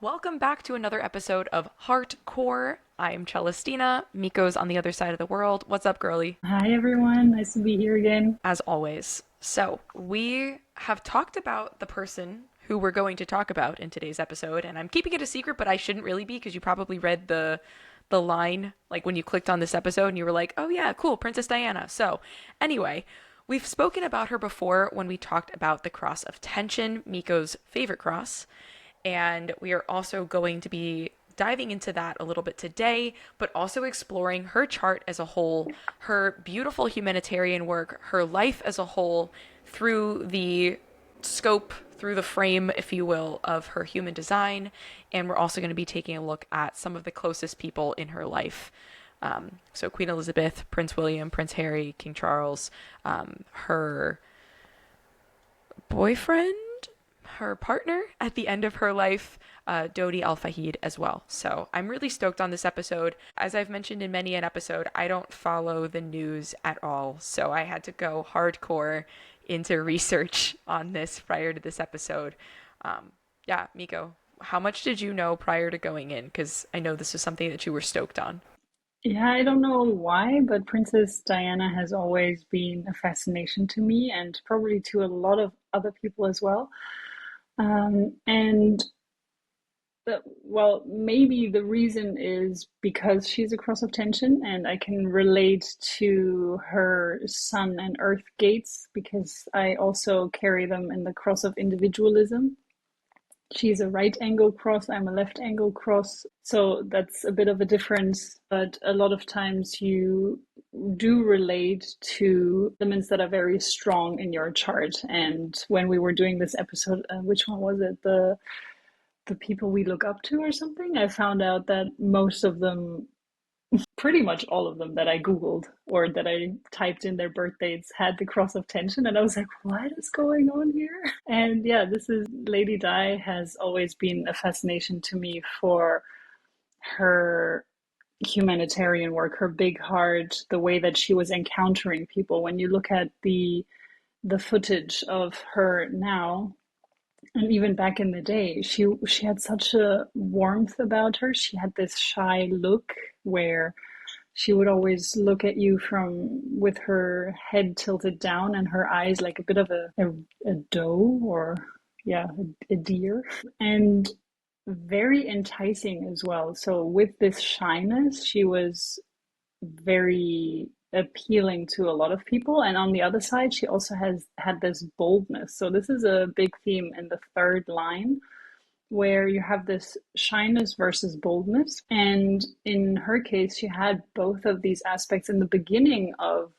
Welcome back to another episode of Heartcore. I'm Celestina. Miko's on the other side of the world. What's up, girly? Hi everyone, nice to be here again. As always. So, we have talked about the person who we're going to talk about in today's episode, and I'm keeping it a secret, but I shouldn't really be because you probably read the line like when you clicked on this episode and you were like, "Oh yeah, cool, Princess Diana." So, anyway, we've spoken about her before when we talked about the Cross of Tension, Miko's favorite cross. And we are also going to be diving into that a little bit today, but also exploring her chart as a whole, her beautiful humanitarian work, her life as a whole through the scope, through the frame, if you will, of her human design. And we're also going to be taking a look at some of the closest people in her life. So Queen Elizabeth, Prince William, Prince Harry, King Charles, her boyfriend, her partner at the end of her life, Dodi Fayed as well. So I'm really stoked on this episode. As I've mentioned in many an episode, I don't follow the news at all. So I had to go hardcore into research on this prior to this episode. Yeah, Miko, how much did you know prior to going in? Because I know this was something that you were stoked on. Yeah, I don't know why, but Princess Diana has always been a fascination to me and probably to a lot of other people as well. And well, maybe the reason is because she's a cross of tension, and I can relate to her sun and earth gates because I also carry them in the cross of individualism. She's a right angle cross, I'm a left angle cross. So that's a bit of a difference, but a lot of times you do relate to elements that are very strong in your chart. And when we were doing this episode, which one was it? The people we look up to or something? I found out that most of them, pretty much all of them that I Googled or that I typed in their birth dates had the cross of tension. And I was like, what is going on here? And yeah, this is Lady Di has always been a fascination to me for her humanitarian work, her big heart, the way that she was encountering people. When you look at the footage of her now, and even back in the day, she had such a warmth about her. She had this shy look where she would always look at you from with her head tilted down and her eyes like a bit of a doe or yeah, a deer. And very enticing as well. So with this shyness, she was very appealing to a lot of people. And on the other side, she also has had this boldness. So this is a big theme in the third line where you have this shyness versus boldness. And in her case, she had both of these aspects in the beginning of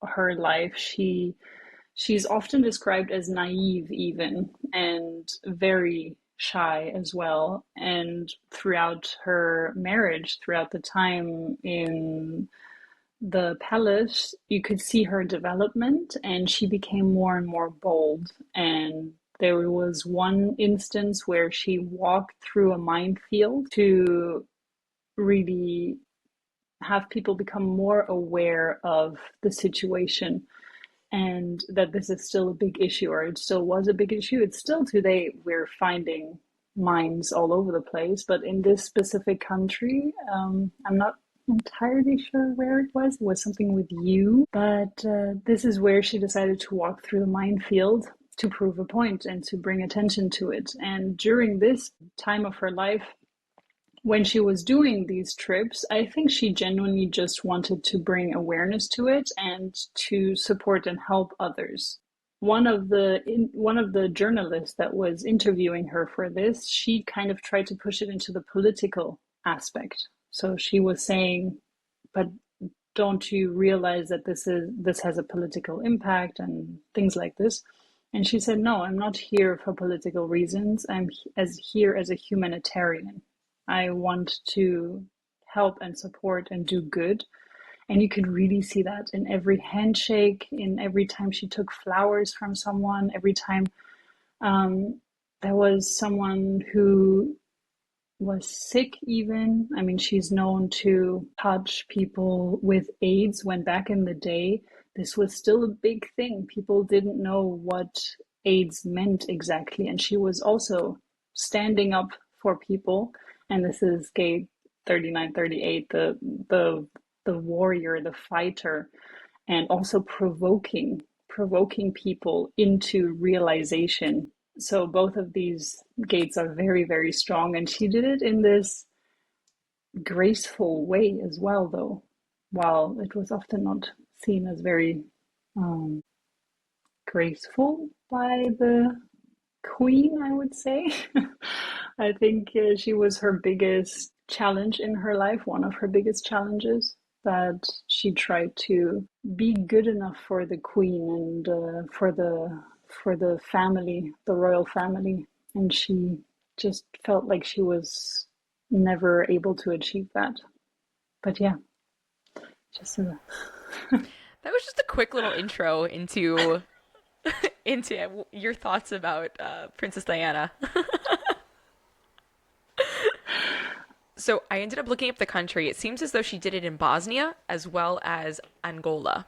her life. She's often described as naive even and very shy as well. And throughout her marriage, throughout the time in the palace, you could see her development, and she became more and more bold. And there was one instance where she walked through a minefield to really have people become more aware of the situation and that this is still a big issue, or it still was a big issue. It's still today, we're finding mines all over the place, but in this specific country, I'm not entirely sure where it was. It was something with you, but this is where she decided to walk through the minefield to prove a point and to bring attention to it. And during this time of her life, when she was doing these trips, I think she genuinely just wanted to bring awareness to it and to support and help others. One of the journalists that was interviewing her for this, she kind of tried to push it into the political aspect. So she was saying, but don't you realize that this has a political impact and things like this? And she said, no, I'm not here for political reasons. I'm here as a humanitarian. I want to help and support and do good. And you could really see that in every handshake, in every time she took flowers from someone, every time there was someone who was sick even. I mean, she's known to touch people with AIDS when back in the day, this was still a big thing. People didn't know what AIDS meant exactly. And she was also standing up for people. And this is gate 3938, the warrior, the fighter, and also provoking people into realization. So both of these gates are very, very strong. And she did it in this graceful way as well, though, while it was often not seen as very um, graceful by the queen, I would say. I think she was her biggest challenge in her life, one of her biggest challenges, that she tried to be good enough for the queen and for the family, the royal family, and she just felt like she was never able to achieve that. But yeah, just That was just a quick little intro into your thoughts about Princess Diana. So I ended up looking up the country. It seems as though she did it in Bosnia as well as Angola.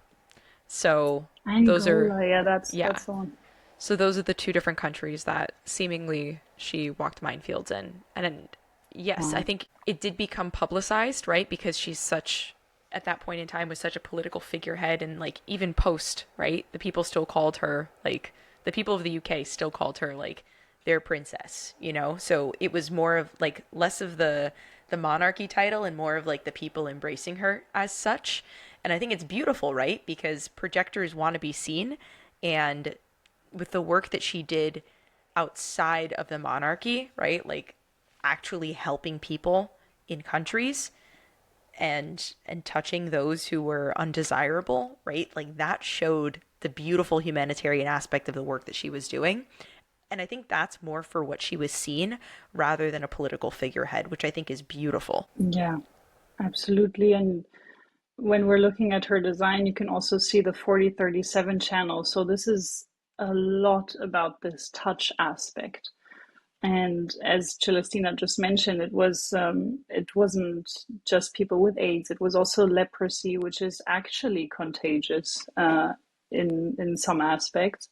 So those are, Angola. Yeah, yeah. that's the one. So those are the two different countries that seemingly she walked minefields in. And yes, I Wow. think it did become publicized, right? Because she's such, at that point in time, was such a political figurehead. And like even post, right? The people still called her, like, the people of the UK still called her, like, their princess, you know? So it was more of like less of the monarchy title and more of like the people embracing her as such. And I think it's beautiful, right? Because projectors want to be seen. And with the work that she did outside of the monarchy, right? Like actually helping people in countries and touching those who were undesirable, right? Like that showed the beautiful humanitarian aspect of the work that she was doing. And I think that's more for what she was seen rather than a political figurehead, which I think is beautiful. Yeah, absolutely. And when we're looking at her design, you can also see the 4037 channel. So this is a lot about this touch aspect. And as Celestina just mentioned, it wasn't just people with AIDS. It was also leprosy, which is actually contagious in some aspects.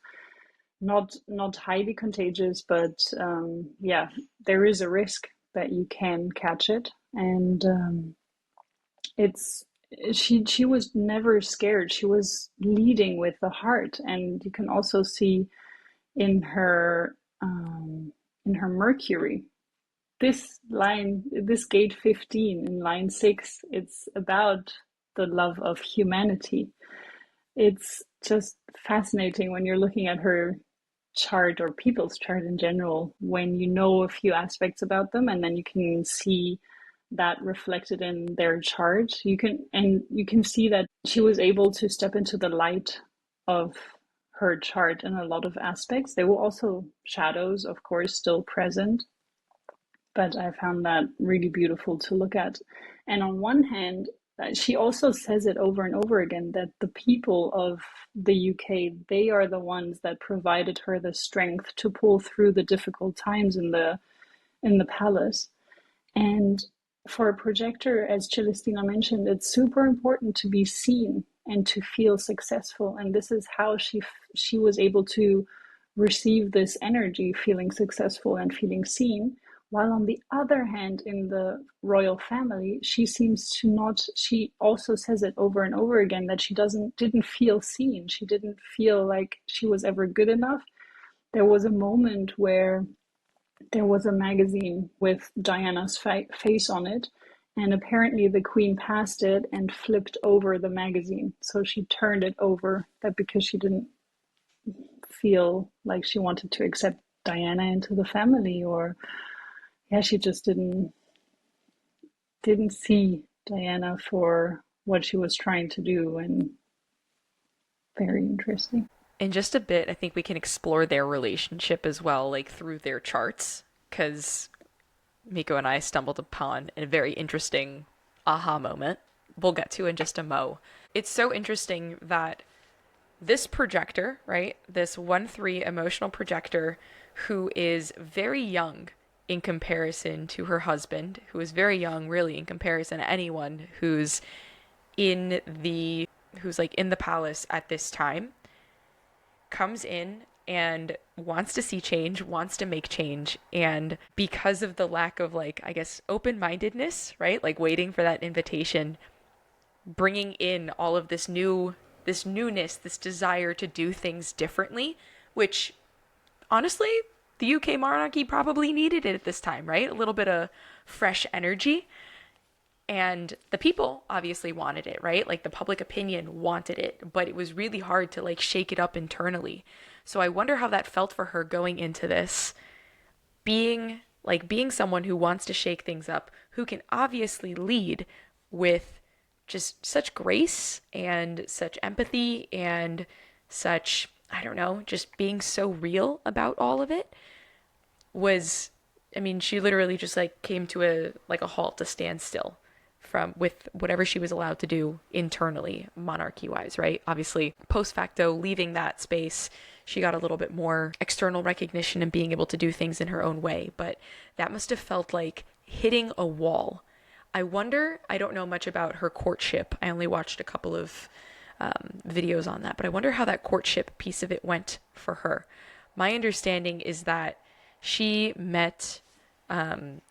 Not highly contagious, but yeah, there is a risk that you can catch it. And it's she was never scared. She was leading with the heart, and you can also see in her Mercury, this gate 15 in line 6, it's about the love of humanity. It's just fascinating when you're looking at her chart, or people's chart in general, when you know a few aspects about them and then you can see that reflected in their chart. You can see that she was able to step into the light of her chart in a lot of aspects. There were also shadows, of course, still present, but I found that really beautiful to look at. And on one hand, she also says it over and over again that the people of the UK, they are the ones that provided her the strength to pull through the difficult times in the palace. And for a projector, as Celestina mentioned, it's super important to be seen and to feel successful. And this is how she was able to receive this energy, feeling successful and feeling seen. While on the other hand, in the royal family, she seems to not. She also says it over and over again that she didn't feel seen. She didn't feel like she was ever good enough. There was a moment where there was a magazine with Diana's face on it, and apparently the queen passed it and flipped over the magazine. So she turned it over, that because she didn't feel like she wanted to accept Diana into the family, or yeah, she just didn't see Diana for what she was trying to do. And very interesting. In just a bit, I think we can explore their relationship as well, like through their charts, because Miko and I stumbled upon a very interesting aha moment we'll get to in just a mo. It's so interesting that this projector, right, this 1-3 emotional projector who is very young in comparison to her husband, who is very young really in comparison to anyone in the who's like in the palace at this time, comes in and wants to see change, wants to make change. And because of the lack of, like, I guess, open mindedness, right? Like waiting for that invitation, bringing in all of this newness, this desire to do things differently, which honestly, the UK monarchy probably needed it at this time, right? A little bit of fresh energy. And the people obviously wanted it, right? Like the public opinion wanted it, but it was really hard to like shake it up internally. So I wonder how that felt for her going into this, being someone who wants to shake things up, who can obviously lead with just such grace and such empathy and such, I don't know, just being so real about all of it was, I mean, she literally just like came to a halt, to stand still from with whatever she was allowed to do internally, monarchy wise, right? Obviously, post facto, leaving that space, she got a little bit more external recognition and being able to do things in her own way. But that must have felt like hitting a wall. I wonder, I don't know much about her courtship. I only watched a couple of videos on that, but I wonder how that courtship piece of it went for her. My understanding is that she met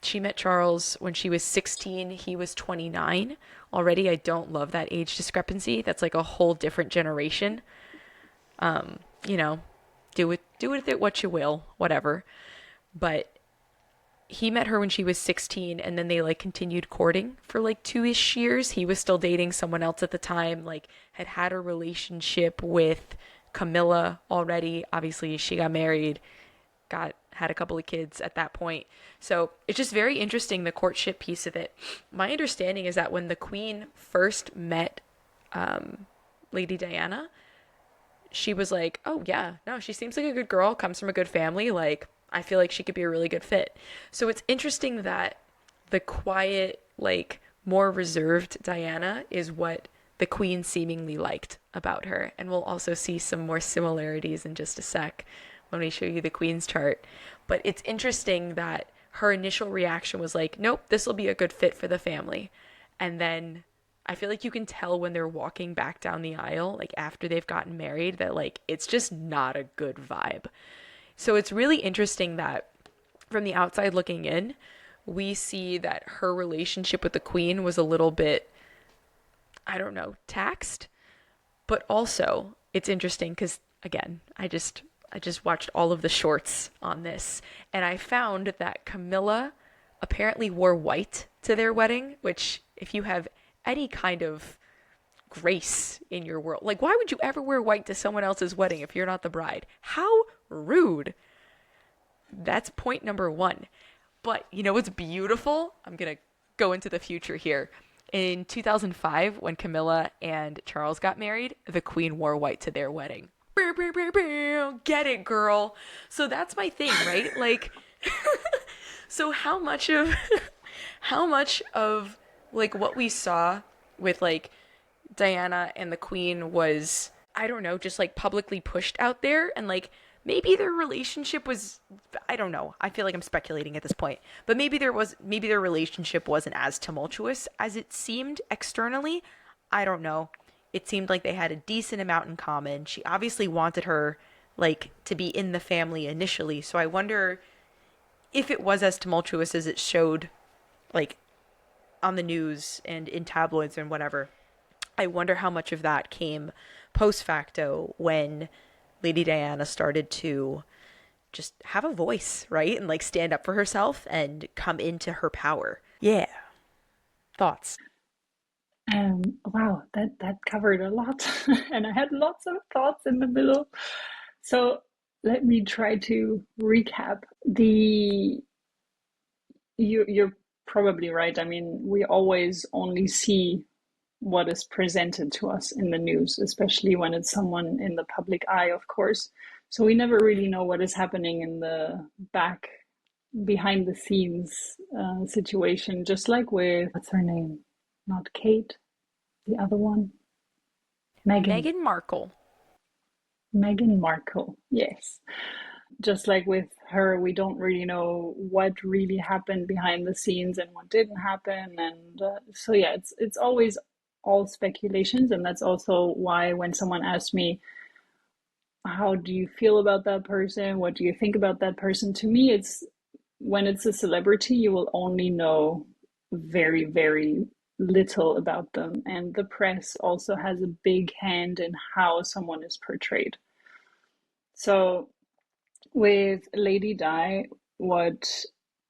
she met Charles when she was 16. He was 29. Already, I don't love that age discrepancy. That's like a whole different generation. You know, do with it what you will, whatever. But he met her when she was 16, and then they like continued courting for like 2-ish years. He was still dating someone else at the time, like had a relationship with Camilla already. Obviously, she got married, got had a couple of kids at that point. So it's just very interesting, the courtship piece of it. My understanding is that when the Queen first met Lady Diana, she was like, "Oh yeah, no, she seems like a good girl, comes from a good family. Like, I feel like she could be a really good fit." So it's interesting that the quiet, like more reserved Diana is what the Queen seemingly liked about her. And we'll also see some more similarities in just a sec when we show you the Queen's chart. But it's interesting that her initial reaction was like, "Nope, this will be a good fit for the family." And then I feel like you can tell when they're walking back down the aisle, like after they've gotten married, that like it's just not a good vibe. So it's really interesting that from the outside looking in, we see that her relationship with the Queen was a little bit, I don't know, taxed. But also, it's interesting because again, I just watched all of the shorts on this, and I found that Camilla apparently wore white to their wedding, which if you have any kind of grace in your world, like why would you ever wear white to someone else's wedding if you're not the bride? How rude. That's point number one. But you know what's beautiful? I'm going to go into the future here. In 2005, when Camilla and Charles got married, the Queen wore white to their wedding. Get it, girl. So that's my thing, right? Like, so how much of like what we saw with like Diana and the Queen was, I don't know, just like publicly pushed out there, and like maybe their relationship was, I don't know, I feel like I'm speculating at this point, but maybe their relationship wasn't as tumultuous as it seemed externally. I don't know. It seemed like they had a decent amount in common. She obviously wanted her like to be in the family initially, so I wonder if it was as tumultuous as it showed, like on the news and in tabloids and whatever. I wonder how much of that came post facto when Lady Diana started to just have a voice, right? And like stand up for herself and come into her power. Yeah. Thoughts? Wow, that covered a lot, and I had lots of thoughts in the middle. So let me try to recap. You're probably right. I mean, we always only see what is presented to us in the news, especially when it's someone in the public eye, of course. So we never really know what is happening in the back, behind the scenes situation. Just like with, what's her name? Not Kate, the other one, Megan. Meghan Markle. Meghan Markle, yes. Just like with her, we don't really know what really happened behind the scenes and what didn't happen, and so yeah, it's always all speculations, and that's also why when someone asks me, how do you feel about that person? What do you think about that person? To me, it's when it's a celebrity, you will only know very, very little about them. And the press also has a big hand in how someone is portrayed. So with Lady Di, what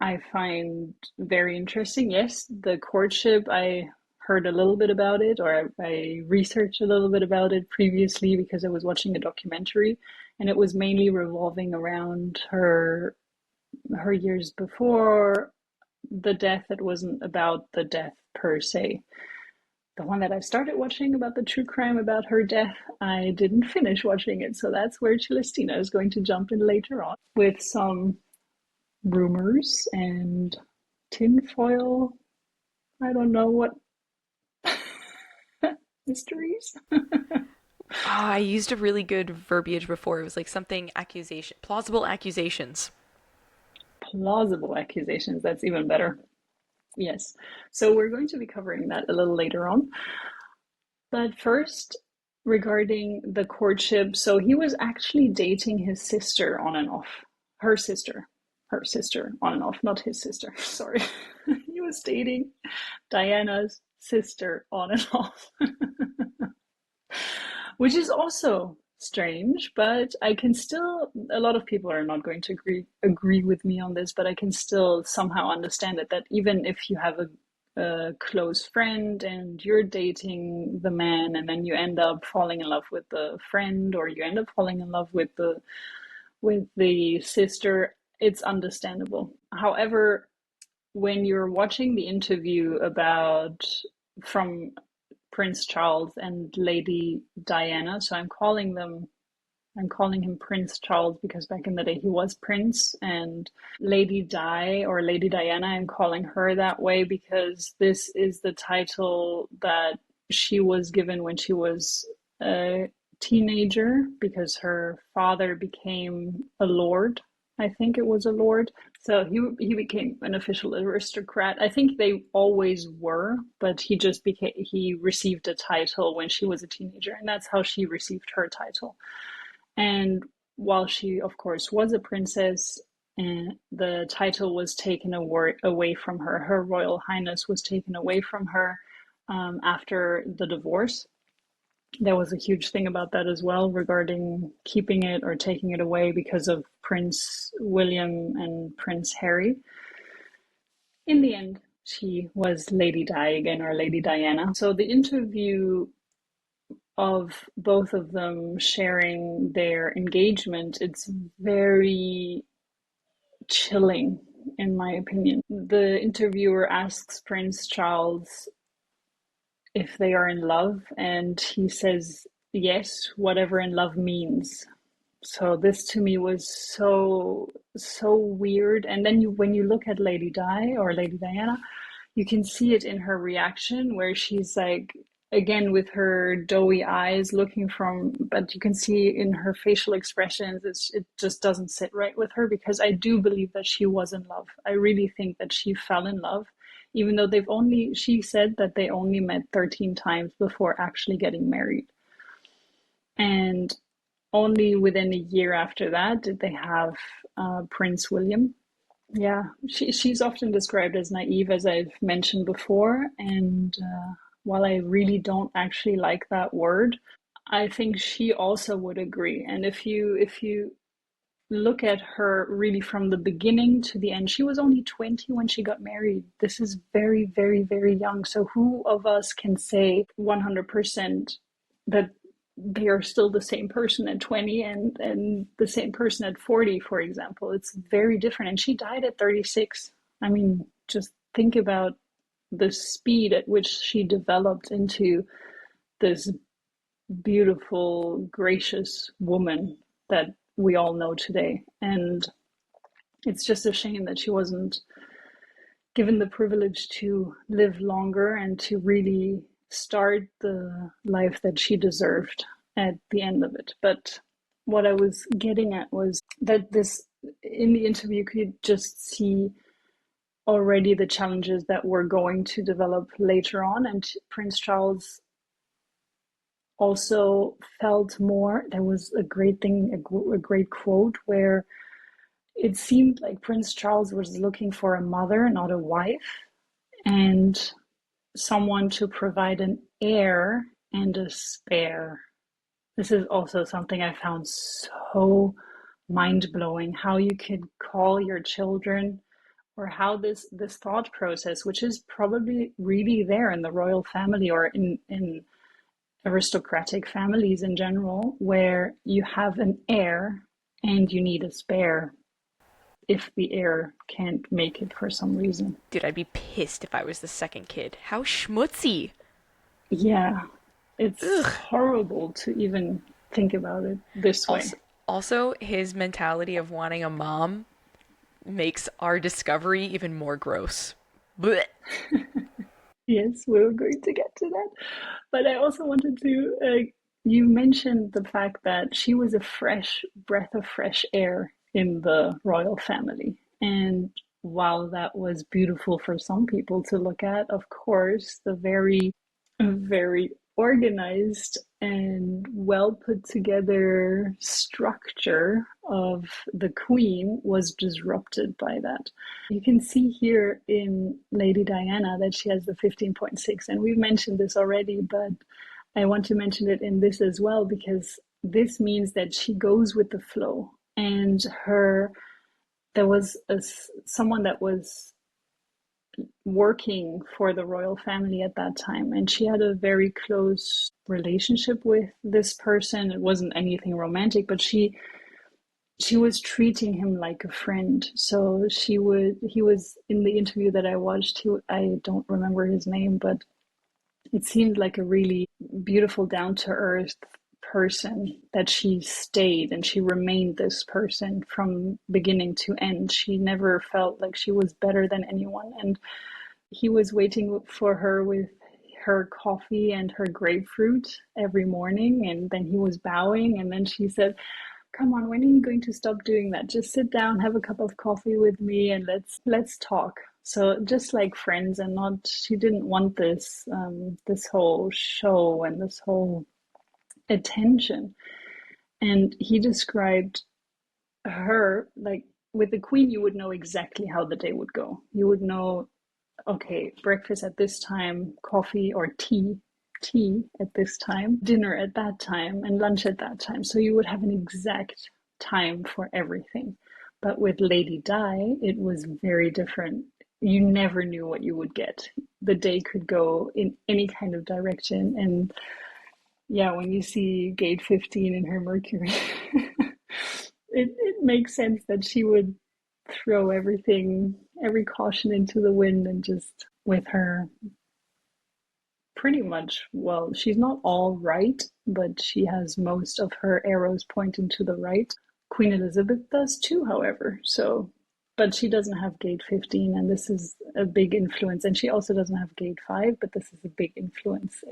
I find very interesting, yes, the courtship, I heard a little bit about it, or I researched a little bit about it previously because I was watching a documentary, and it was mainly revolving around her years before the death. It wasn't about the death per se. The one that I started watching about the true crime about her death, I didn't finish watching it, so that's where Celestina is going to jump in later on with some rumors and tinfoil. I don't know what mysteries. Ah, I used a really good verbiage before. It was like something accusation, plausible accusations. Plausible accusations. That's even better. Yes. So we're going to be covering that a little later on. But first, regarding the courtship, so he was actually dating his sister on and off. Her sister. Her sister on and off, not his sister. Sorry. He was dating Diana's sister on and off. Which is also strange, but I can still, a lot of people are not going to agree with me on this, but I can still somehow understand it, that even if you have a close friend and you're dating the man and then you end up falling in love with the friend, or you end up falling in love with the sister, it's understandable. However, when you're watching the interview about from Prince Charles and Lady Diana. So I'm calling him Prince Charles because back in the day he was Prince, and Lady Di or Lady Diana, I'm calling her that way because this is the title that she was given when she was a teenager because her father became a lord. I think it was a lord. So he became an official aristocrat. I think they always were, but he received a title when she was a teenager, and that's how she received her title. And while she, of course, was a princess, and the title was taken away from her, her Royal Highness was taken away from her after the divorce. There was a huge thing about that as well regarding keeping it or taking it away because of Prince William and Prince Harry. In the end, she was Lady Di again, or Lady Diana. So the interview of both of them sharing their engagement, it's very chilling in my opinion. The interviewer asks Prince Charles if they are in love, and he says yes, whatever in love means. So this to me was so weird. And then when you look at Lady Di or Lady Diana, you can see it in her reaction where she's like, again with her doughy eyes looking from, but you can see in her facial expressions it just doesn't sit right with her, because I do believe that she was in love. I really think that she fell in love, even though she said that they only met 13 times before actually getting married. And only within a year after that did they have Prince William. Yeah, she's often described as naive, as I've mentioned before. And while I really don't actually like that word, I think she also would agree. And if you look at her really from the beginning to the end, she was only 20 when she got married. This is very, very, very young. So who of us can say 100% that they are still the same person at 20 and the same person at 40, for example? It's very different. And she died at 36. I mean, just think about the speed at which she developed into this beautiful, gracious woman that we all know today. And it's just a shame that she wasn't given the privilege to live longer and to really start the life that she deserved at the end of it. But what I was getting at was that this, in the interview, you could just see already the challenges that were going to develop later on. And Prince Charles also felt more. There was a great thing, a great quote where it seemed like Prince Charles was looking for a mother, not a wife, and someone to provide an heir and a spare. This is also something I found so mind blowing, how you could call your children, or how this thought process, which is probably really there in the royal family or in aristocratic families in general, where you have an heir and you need a spare if the heir can't make it for some reason. Dude, I'd be pissed if I was the second kid. How schmutzy. Yeah, it's Ugh. horrible to even think about it this way. Also, also, his mentality of wanting a mom makes our discovery even more gross. Blech. Yes, we were going to get to that. But I also wanted to, you mentioned the fact that she was a fresh breath of fresh air in the royal family. And while that was beautiful for some people to look at, of course, the very organized and well put together structure of the queen was disrupted by that. You can see here in Lady Diana that she has the 15.6, and we've mentioned this already, but I want to mention it in this as well because this means that she goes with the flow. And her, there was someone that was working for the royal family at that time, and she had a very close relationship with this person. It wasn't anything romantic, but she was treating him like a friend. So he was in the interview that I watched, I don't remember his name, but it seemed like a really beautiful, down to earth person that she stayed and she remained this person from beginning to end. She never felt like she was better than anyone. And he was waiting for her with her coffee and her grapefruit every morning, and then he was bowing, and then she said, come on, when are you going to stop doing that? Just sit down, have a cup of coffee with me, and let's talk. So just like friends, and not, she didn't want this whole show and this whole attention. And he described her like, with the queen you would know exactly how the day would go. You would know, okay, breakfast at this time, coffee or tea at this time, dinner at that time, and lunch at that time. So you would have an exact time for everything. But with Lady Di, it was very different. You never knew what you would get. The day could go in any kind of direction. And yeah, when you see gate 15 in her Mercury, it makes sense that she would throw everything, every caution into the wind, and just with her pretty much, well, she's not all right, but she has most of her arrows pointing to the right. Queen Elizabeth does too, however. So, but she doesn't have gate 15, and this is a big influence. And she also doesn't have gate 5, but this is a big influence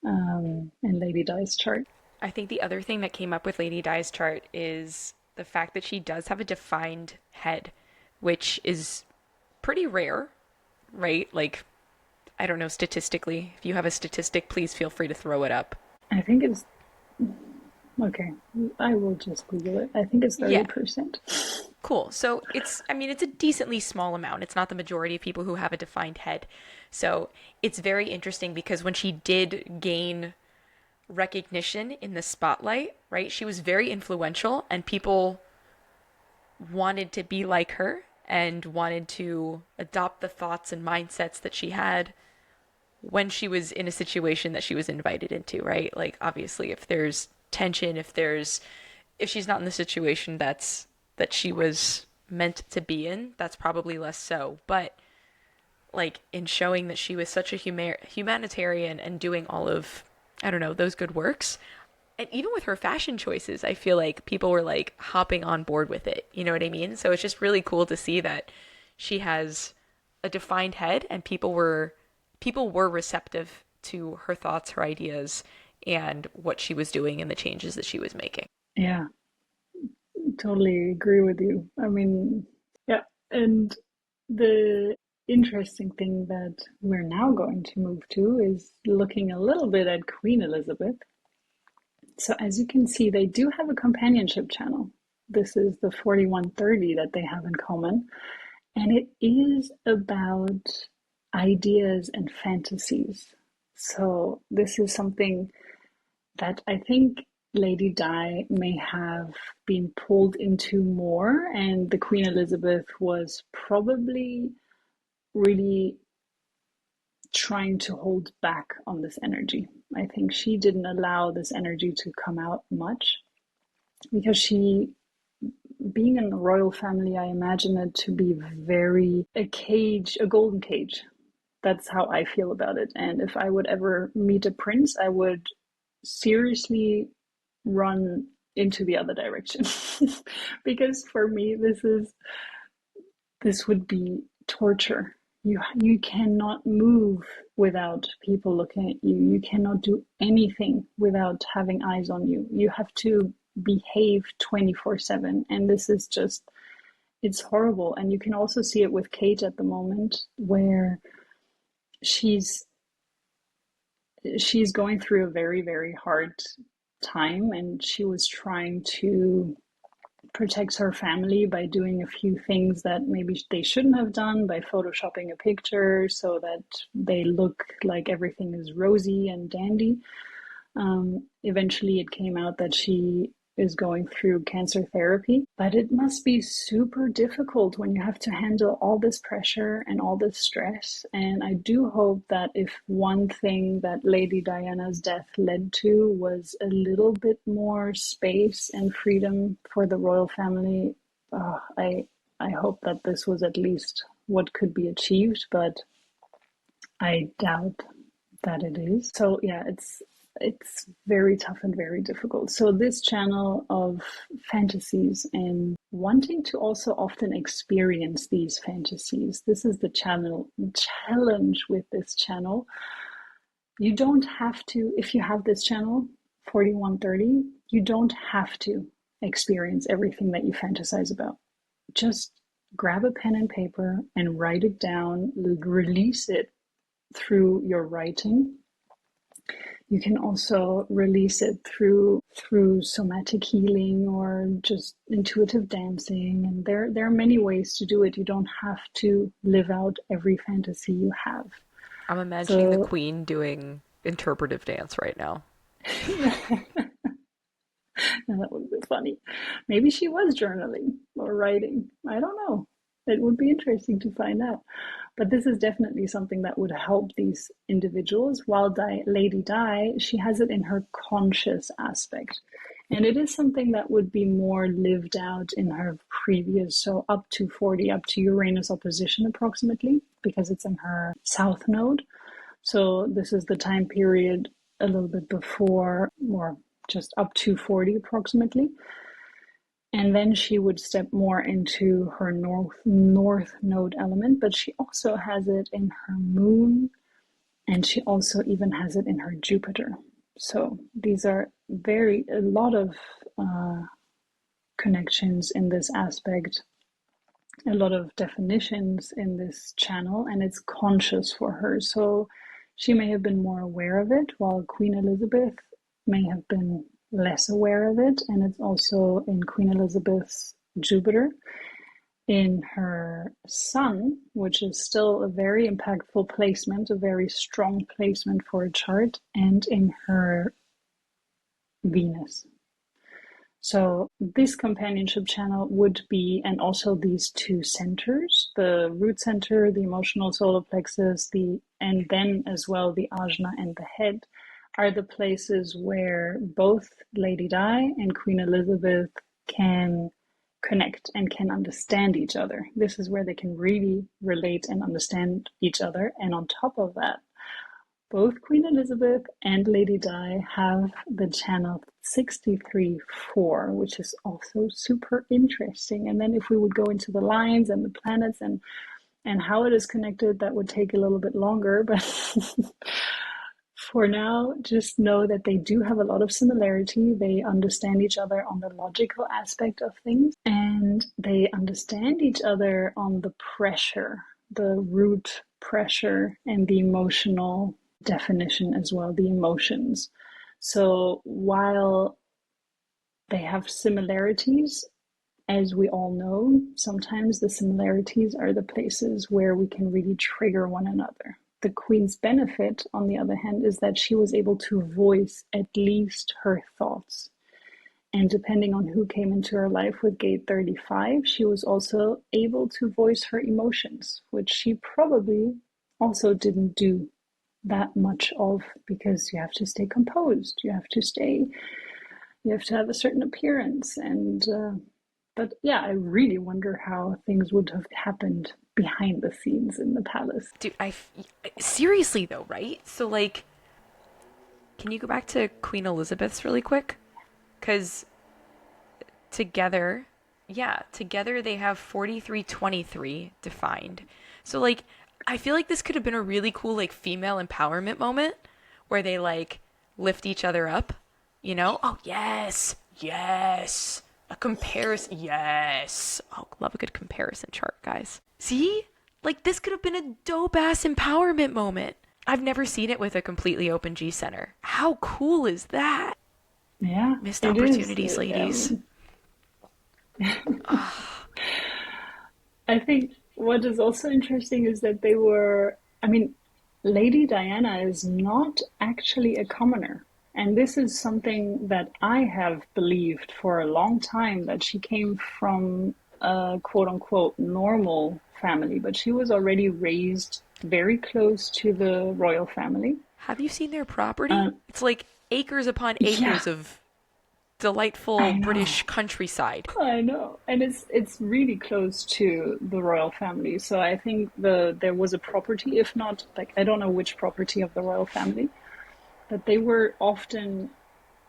in Lady Di's chart. I think the other thing that came up with Lady Di's chart is the fact that she does have a defined head, which is pretty rare, right? Like, I don't know statistically. If you have a statistic, please feel free to throw it up. I think it's okay. I will just Google it. I think it's Yeah, 30%. cool. So it's, I mean, it's a decently small amount. It's not the majority of people who have a defined head. So it's very interesting because when she did gain recognition in the spotlight, right, she was very influential and people wanted to be like her and wanted to adopt the thoughts and mindsets that she had when she was in a situation that she was invited into, right? Like obviously if there's tension, if she's not in the situation that she was meant to be in, that's probably less so. But like in showing that she was such a humanitarian and doing all of, I don't know, those good works, and even with her fashion choices, I feel like people were like hopping on board with it. You know what I mean? So it's just really cool to see that she has a defined head and people were receptive to her thoughts, her ideas, and what she was doing and the changes that she was making. Yeah, totally agree with you. I mean, yeah, and the interesting thing that we're now going to move to is looking a little bit at Queen Elizabeth. So as you can see, they do have a companionship channel. This is the 4130 that they have in common. And it is about ideas and fantasies. So this is something that I think Lady Di may have been pulled into more, and the Queen Elizabeth was probably really trying to hold back on this energy. I think she didn't allow this energy to come out much because she, being in the royal family, I imagine it to be very a cage, a golden cage. That's how I feel about it. And if I would ever meet a prince, I would seriously run into the other direction. Because for me, this would be torture. You cannot move without people looking at you. You cannot do anything without having eyes on you. You have to behave 24/7, and this is just, it's horrible. And you can also see it with Kate at the moment, where she's she's going through a very, very hard time, and she was trying to protect her family by doing a few things that maybe they shouldn't have done, by photoshopping a picture so that they look like everything is rosy and dandy. Eventually, it came out that she is going through cancer therapy, but it must be super difficult when you have to handle all this pressure and all this stress. And I do hope that if one thing that Lady Diana's death led to was a little bit more space and freedom for the royal family, I hope that this was at least what could be achieved, but I doubt that it is. So yeah, it's very tough and very difficult. So this channel of fantasies and wanting to also often experience these fantasies. This is the challenge with this channel. You don't have to, if you have this channel 4130, you don't have to experience everything that you fantasize about. Just grab a pen and paper and write it down, release it through your writing. You can also release it through somatic healing or just intuitive dancing, and there are many ways to do it. You don't have to live out every fantasy you have. I'm imagining the So queen doing interpretive dance right now. that would be funny. Maybe she was journaling or writing. I don't know. It would be interesting to find out. But this is definitely something that would help these individuals. While Lady Di, she has it in her conscious aspect. And it is something that would be more lived out in her previous, so up to 40, up to Uranus opposition approximately, because it's in her south node. So this is the time period a little bit before, or just up to 40 approximately. And then she would step more into her north node element, but she also has it in her moon, and she also even has it in her Jupiter. So these are a lot of connections in this aspect, a lot of definitions in this channel, and it's conscious for her. So she may have been more aware of it, while Queen Elizabeth may have been less aware of it. And it's also in Queen Elizabeth's Jupiter, in her sun, which is still a very impactful placement, a very strong placement for a chart, and in her Venus. So this companionship channel would be, and also these two centers, the root center, the emotional solar plexus, and then as well the ajna and the head, are the places where both Lady Di and Queen Elizabeth can connect and can understand each other. This is where they can really relate and understand each other. And on top of that, both Queen Elizabeth and Lady Di have the channel 63-4, which is also super interesting. And then if we would go into the lines and the planets and how it is connected, that would take a little bit longer. But for now, just know that they do have a lot of similarity. They understand each other on the logical aspect of things, and they understand each other on the pressure, the root pressure, and the emotional definition as well, the emotions. So while they have similarities, as we all know, sometimes the similarities are the places where we can really trigger one another. The queen's benefit, on the other hand, is that she was able to voice at least her thoughts. And depending on who came into her life with gate 35, she was also able to voice her emotions, which she probably also didn't do that much of, because you have to stay composed, you have to have a certain appearance. And but yeah, I really wonder how things would have happened behind the scenes in the palace. Dude, seriously though, right? So like, can you go back to Queen Elizabeth's really quick? Because together, yeah, together they have 4323 defined. So like, I feel like this could have been a really cool like female empowerment moment where they like lift each other up, you know? Oh, yes. Yes. A comparison. Yes. Oh, love a good comparison chart, guys. See? Like this could have been a dope ass empowerment moment. I've never seen it with a completely open G center. How cool is that? Yeah, Missed it is. opportunities, ladies. I think what is also interesting is that they were, I mean, Lady Diana is not actually a commoner. And this is something that I have believed for a long time, that she came from a quote unquote normal family, but she was already raised very close to the royal family. Have you seen their property? Uh, It's like acres upon yeah, acres of delightful I know. British countryside. I know, and it's really close to the royal family. So I think there was a property, if not like I don't know which property of the royal family, but they were often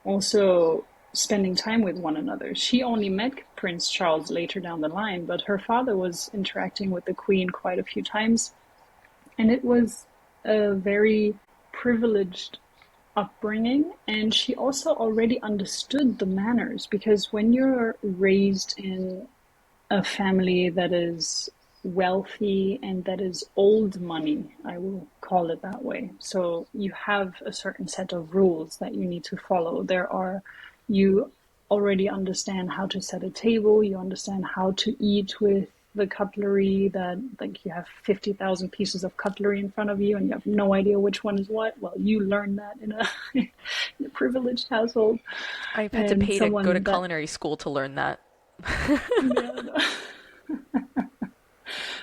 also spending time with one another. She only met Prince Charles later down the line, but her father was interacting with the Queen quite a few times, and it was a very privileged upbringing. And she also already understood the manners, because when you're raised in a family that is wealthy and that is old money, I will call it that way. So you have a certain set of rules that you need to follow. You already understand how to set a table, you understand how to eat with the cutlery, that like you have 50,000 pieces of cutlery in front of you and you have no idea which one is what. Well, you learn that in a, in a privileged household. I've had to And pay to go to someone that, culinary school to learn that. yeah, no.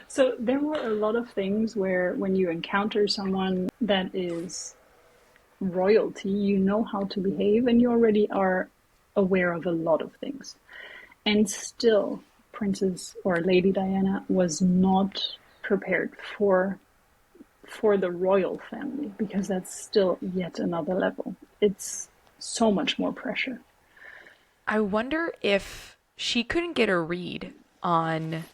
So there were a lot of things where when you encounter someone that is royalty, you know how to behave and you already are aware of a lot of things. And still, Princess or Lady Diana was not prepared for the royal family, because that's still yet another level. It's so much more pressure. I wonder if she couldn't get a read on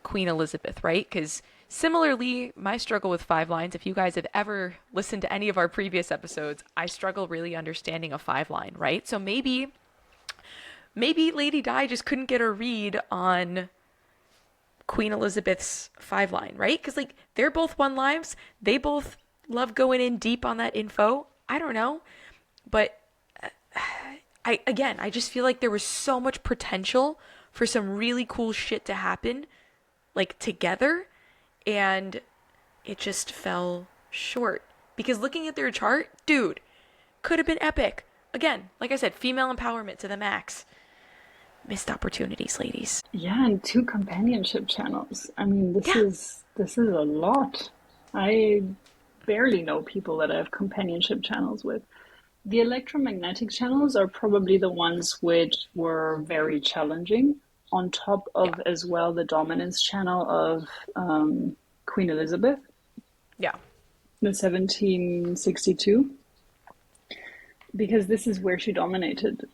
Queen Elizabeth, right? Because similarly, my struggle with five lines, if you guys have ever listened to any of our previous episodes, I struggle really understanding a five line, right? So maybe Lady Di just couldn't get a read on Queen Elizabeth's five line, right? Because like they're both one lives, they both love going in deep on that info. I don't know, but I just feel like there was so much potential for some really cool shit to happen, like together, and it just fell short. Because looking at their chart, dude, could have been epic. Again, like I said, female empowerment to the max. Missed opportunities, ladies. Yeah, and two companionship channels. I mean, Yeah, this is a lot. I barely know people that I have companionship channels with. The electromagnetic channels are probably the ones which were very challenging, on top yeah, of as well the dominance channel of Queen Elizabeth, yeah, the 1762, because this is where she dominated.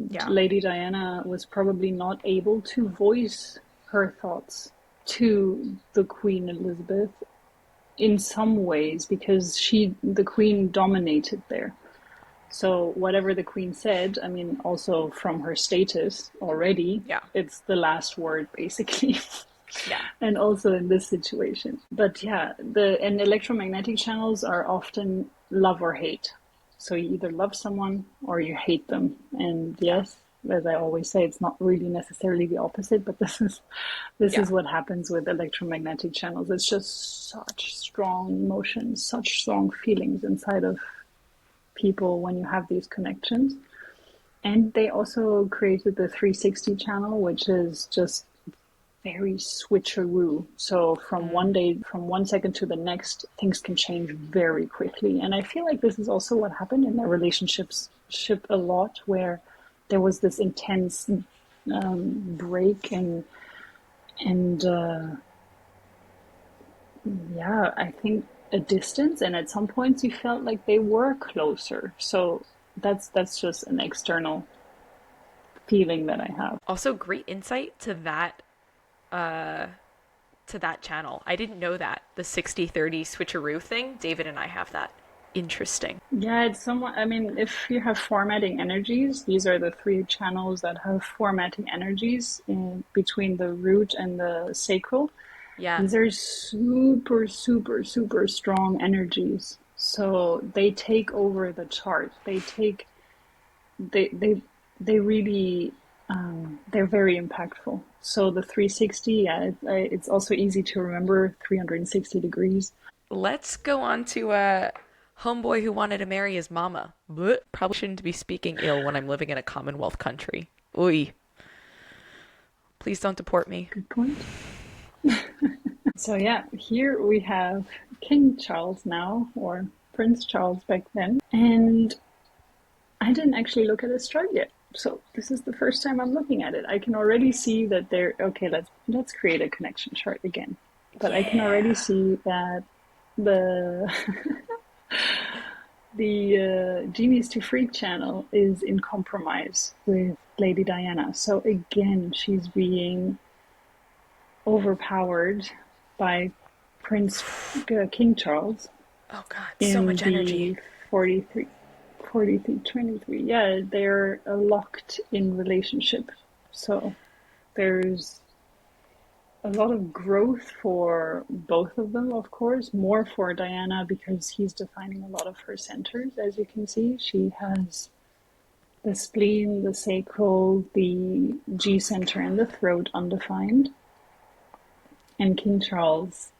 yeah. Lady Diana was probably not able to voice her thoughts to the Queen Elizabeth in some ways, because the Queen dominated there. So whatever the Queen said, I mean, also from her status already, Yeah. it's the last word basically. Yeah. And also in this situation. But yeah, the and electromagnetic channels are often love or hate. So you either love someone or you hate them. And Yeah. yes, as I always say, it's not really necessarily the opposite, but this Yeah. is what happens with electromagnetic channels. It's just such strong emotions, such strong feelings inside of people when you have these connections. And they also created the 360 channel, which is just very switcheroo. So from one Mm. day, from 1 second to the next, things can change very quickly. And I feel like this is also what happened in their relationships ship a lot, where there was this intense break and yeah, I think a distance. And at some points, you felt like they were closer. So that's just an external feeling that I have. Also, great insight uh to that channel. I didn't know that. The 60/30 switcheroo thing. David and I have that. Interesting. Yeah, it's somewhat, I mean, if you have formatting energies, these are the three channels that have formatting energies in between the root and the sacral. Yeah. These are super, super, super strong energies. So they take over the chart. They they really they're very impactful. So the 360, yeah, it's also easy to remember 360 degrees. Let's go on to homeboy who wanted to marry his mama. Blech. Probably shouldn't be speaking ill when I'm living in a Commonwealth country. Oy. Please don't deport me. Good point. So yeah, here we have King Charles now, or Prince Charles back then, and I didn't actually look at his chart yet. So this is the first time I'm looking at it. I can already see that they're okay. Let's create a connection chart again. But I can already Yeah. see that the the Genies to Freak channel is in compromise with Lady Diana. So again, she's being overpowered by Prince King Charles Oh god, so in much energy. the 43, 43, 23. Yeah, they're a locked in relationship. So there's a lot of growth for both of them, of course. More for Diana because he's defining a lot of her centers. As you can see, she has the spleen, the sacral, the G center, and the throat undefined. And King Charles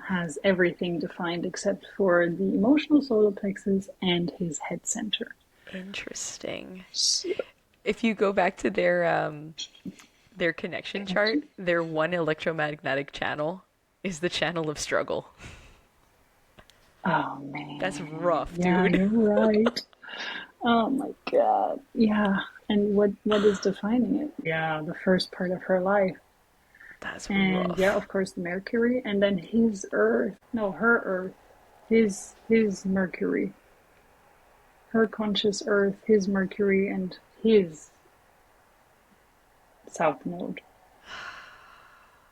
has everything defined except for the emotional solar plexus and his head center. Interesting. So, If you go back to their connection chart, connection? their one electromagnetic channel is the channel of struggle. Oh That's man, rough, yeah, dude. you're right. Oh my god, yeah. And what is defining it? Yeah, the first part of her life. That's And yeah, rough. of course, the Mercury, and then his Earth. No, her Earth. His Mercury. Her conscious Earth, his Mercury, and his South Node.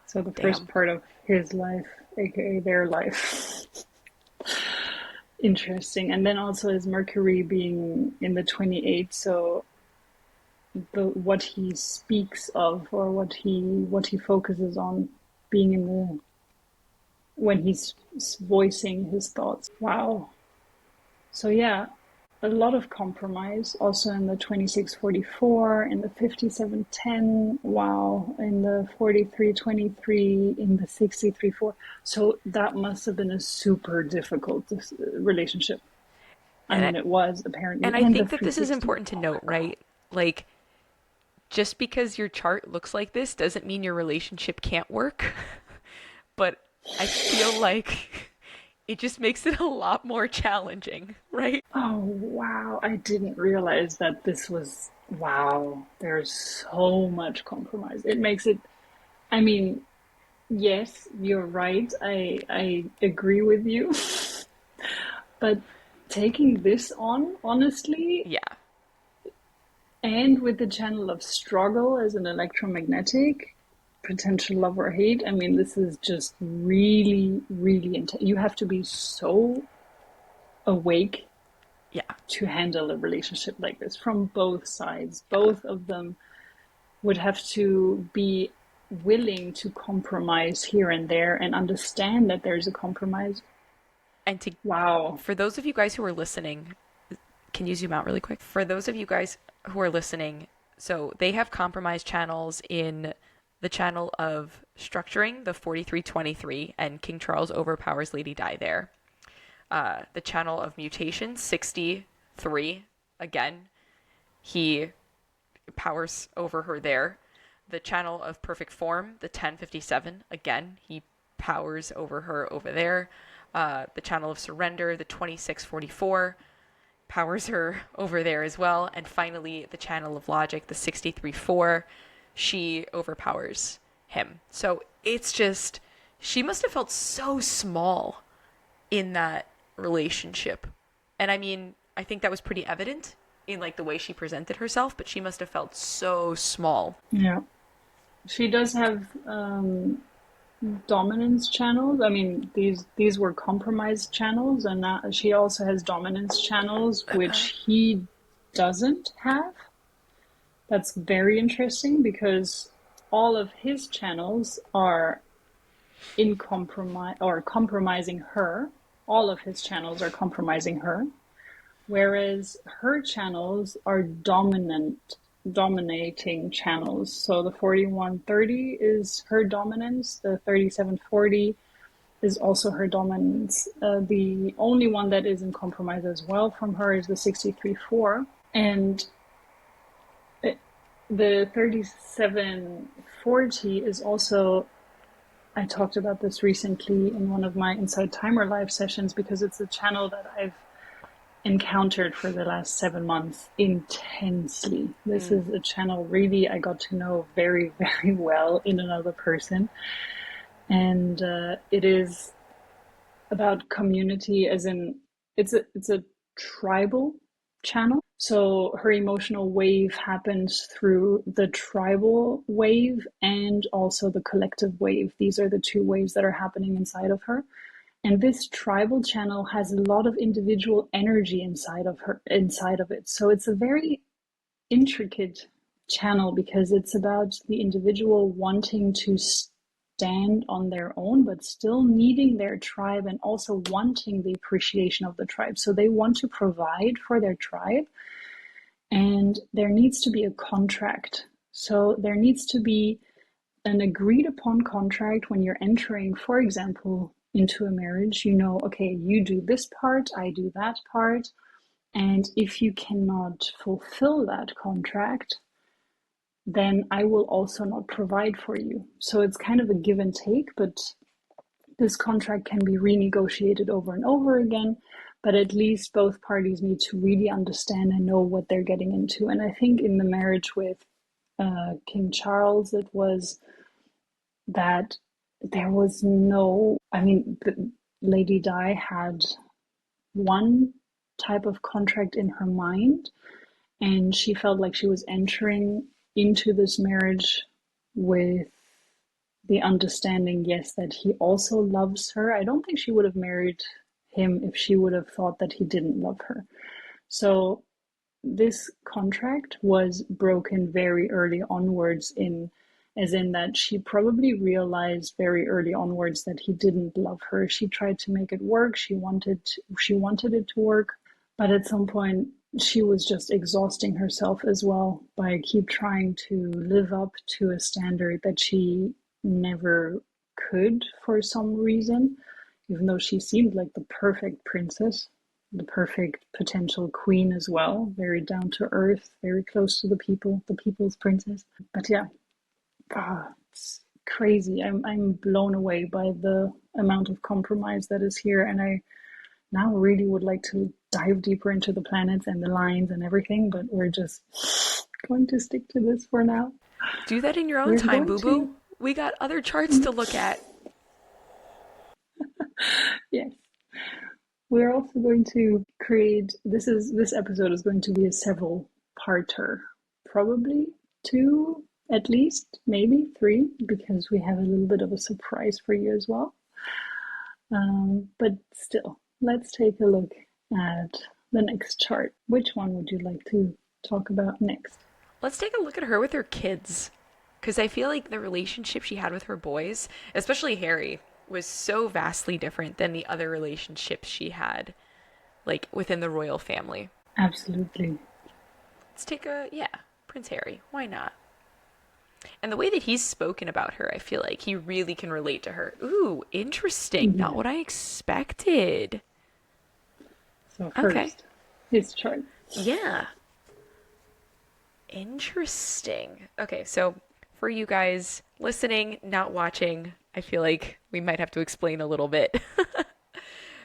So the first Damn. part of his life, aka their life. Interesting. And then also his Mercury being in the 28, so the what he speaks of or what he focuses on being in the when he's voicing his thoughts. Wow. So yeah, a lot of compromise also in the 2644, in the 5710, wow, in the 4323, in the 63 4. So that must have been a super difficult relationship. I And I, mean, it was apparently, and I and the think that this is 360. important to Oh my note, god. right? Like just because your chart looks like this doesn't mean your relationship can't work. But I feel like it just makes it a lot more challenging, right? Oh wow, I didn't realize that this was, wow, there's so much compromise. It makes it, I mean, yes, you're right. I agree with you. But taking this on, honestly, Yeah. and with the channel of struggle as an electromagnetic, potential love or hate, I mean, this is just really, really intense. You have to be so awake Yeah. to handle a relationship like this from both sides. Both of them would have to be willing to compromise here and there and understand that there's a compromise. And to Wow. for those of you guys who are listening, Can you zoom out really quick? For those of you guys who are listening, so they have compromised channels in the channel of structuring, the 4323, and King Charles overpowers Lady Di there. The channel of mutation, 63, again, he powers over her there. The channel of perfect form, the 1057, again, he powers over her over there. The channel of surrender, the 2644, powers her over there as well. And finally, the channel of logic, the 63-4, she overpowers him. So it's just, she must have felt so small in that relationship. And I mean, I think that was pretty evident in like the way she presented herself, but she must have felt so small. Yeah. She does have dominance channels. I mean, these were compromised channels, and now she also has dominance channels, which he doesn't have. That's very interesting because all of his channels are in compromise or compromising her. All of his channels are compromising her, whereas her channels are dominating channels. So the 4130 is her dominance, the 3740 is also her dominance. The only one that is in compromise as well from her is the 63-4. And the 3740 is also, I talked about this recently in one of my Inside Timer live sessions because it's a channel that I've encountered for the last 7 months intensely. This is a channel really I got to know very, very well in another person. And it is about community, as in it's a tribal channel. So her emotional wave happens through the tribal wave and also the collective wave. These are the two waves that are happening inside of her. And this tribal channel has a lot of individual energy inside of it. So it's a very intricate channel because it's about the individual wanting to stand on their own, but still needing their tribe and also wanting the appreciation of the tribe. So they want to provide for their tribe, and there needs to be a contract. So there needs to be an agreed upon contract when you're entering, for example, into a marriage. You know, okay, you do this part, I do that part. And if you cannot fulfill that contract, then I will also not provide for you. So it's kind of a give and take, but this contract can be renegotiated over and over again. But at least both parties need to really understand and know what they're getting into. And I think in the marriage with King Charles, it was that there was no, I mean, Lady Di had one type of contract in her mind, and she felt like she was entering into this marriage with the understanding, yes, that he also loves her. I don't think she would have married him if she would have thought that he didn't love her. So this contract was broken very early onwards, in as in that she probably realized very early onwards that he didn't love her. She tried to make it work. She wanted it to work, but at some point she was just exhausting herself as well by keep trying to live up to a standard that she never could for some reason, even though she seemed like the perfect princess, the perfect potential queen as well, very down to earth, very close to the people, the people's princess. But yeah, it's crazy. I'm blown away by the amount of compromise that is here, and I now really would like to dive deeper into the planets and the lines and everything, but we're just going to stick to this for now. Do that in your own We're time, going boo boo. to, We got other charts to look at. yes. We're also going to create, this episode is going to be a several parter, probably two, at least, maybe three, because we have a little bit of a surprise for you as well. But still, let's take a look at the next chart. Which one would you like to talk about next? Let's take a look at her with her kids. Because I feel like the relationship she had with her boys, especially Harry, was so vastly different than the other relationships she had, like, within the royal family. Absolutely. Let's take a, yeah, Prince Harry. Why not? And the way that he's spoken about her, I feel like he really can relate to her. Ooh, interesting. Not Yeah. what I expected. So Okay. first, his chart. Yeah. Interesting. Okay, so for you guys listening, not watching, I feel like we might have to explain a little bit.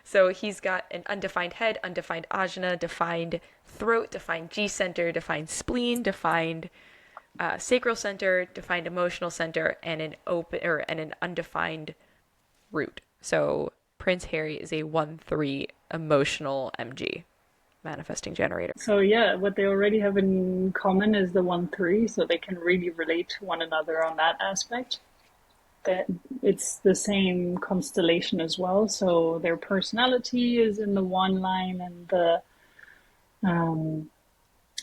So he's got an undefined head, undefined ajna, defined throat, defined G center, defined spleen, defined sacral center, defined emotional center, and an undefined root. So Prince Harry is a 1-3 emotional MG manifesting generator. So yeah, what they already have in common is the 1-3, so they can really relate to one another on that aspect. That it's the same constellation as well. So their personality is in the one line, and um,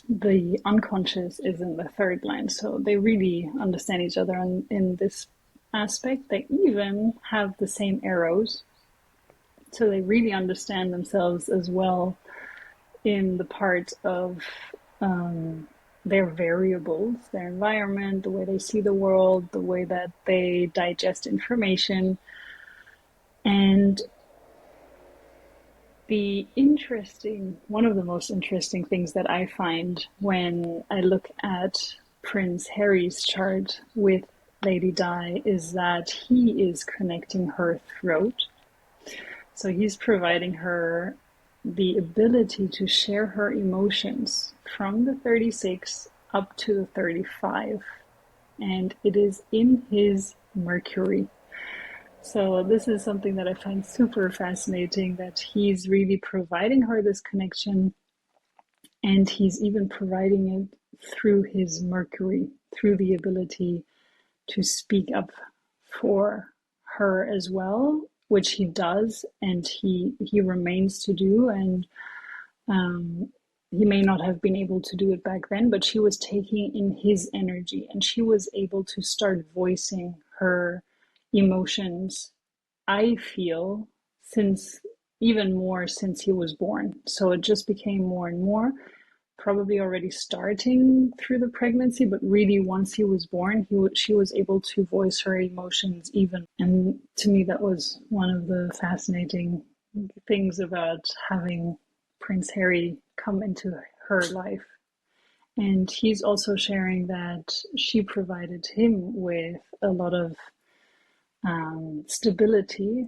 the unconscious is in the third line. So they really understand each other in this aspect. They even have the same arrows, so they really understand themselves as well in the part of um, their variables, their environment, the way they see the world, the way that they digest information. And one of the most interesting things that I find when I look at Prince Harry's chart with Lady Di is that he is connecting her throat. So he's providing her the ability to share her emotions from the 36 up to the 35. And it is in his Mercury. So this is something that I find super fascinating, that he's really providing her this connection, and he's even providing it through his Mercury, through the ability to speak up for her as well, which he does, and he remains to do. And um, he may not have been able to do it back then, but she was taking in his energy, and she was able to start voicing her emotions, I feel, since even more since he was born. So it just became more and more, probably already starting through the pregnancy, but really once he was born, she was able to voice her emotions even. And to me, that was one of the fascinating things about having Prince Harry come into her life. And he's also sharing that she provided him with a lot of stability.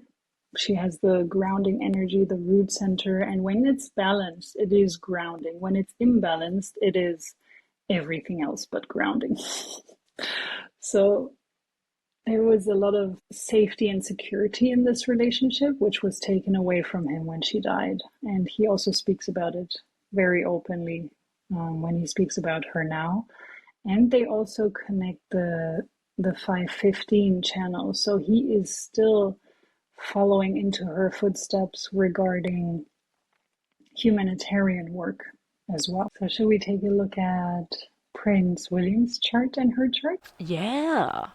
She has the grounding energy, the root center, and when it's balanced, it is grounding. When it's imbalanced, it is everything else but grounding. So there was a lot of safety and security in this relationship, which was taken away from him when she died. And he also speaks about it very openly when he speaks about her now. And they also connect the 515 channel. So he is still following into her footsteps regarding humanitarian work as well. So should we take a look at Prince William's chart and her chart? Yeah.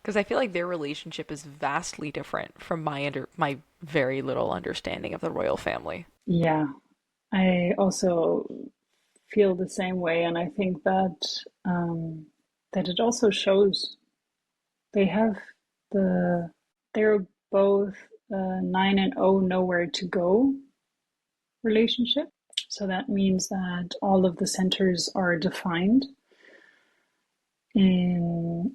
Because I feel like their relationship is vastly different from my very little understanding of the royal family. Yeah, I also feel the same way, and I think that it also shows they have the they're both 9 and 0 nowhere to go relationship. So that means that all of the centers are defined. And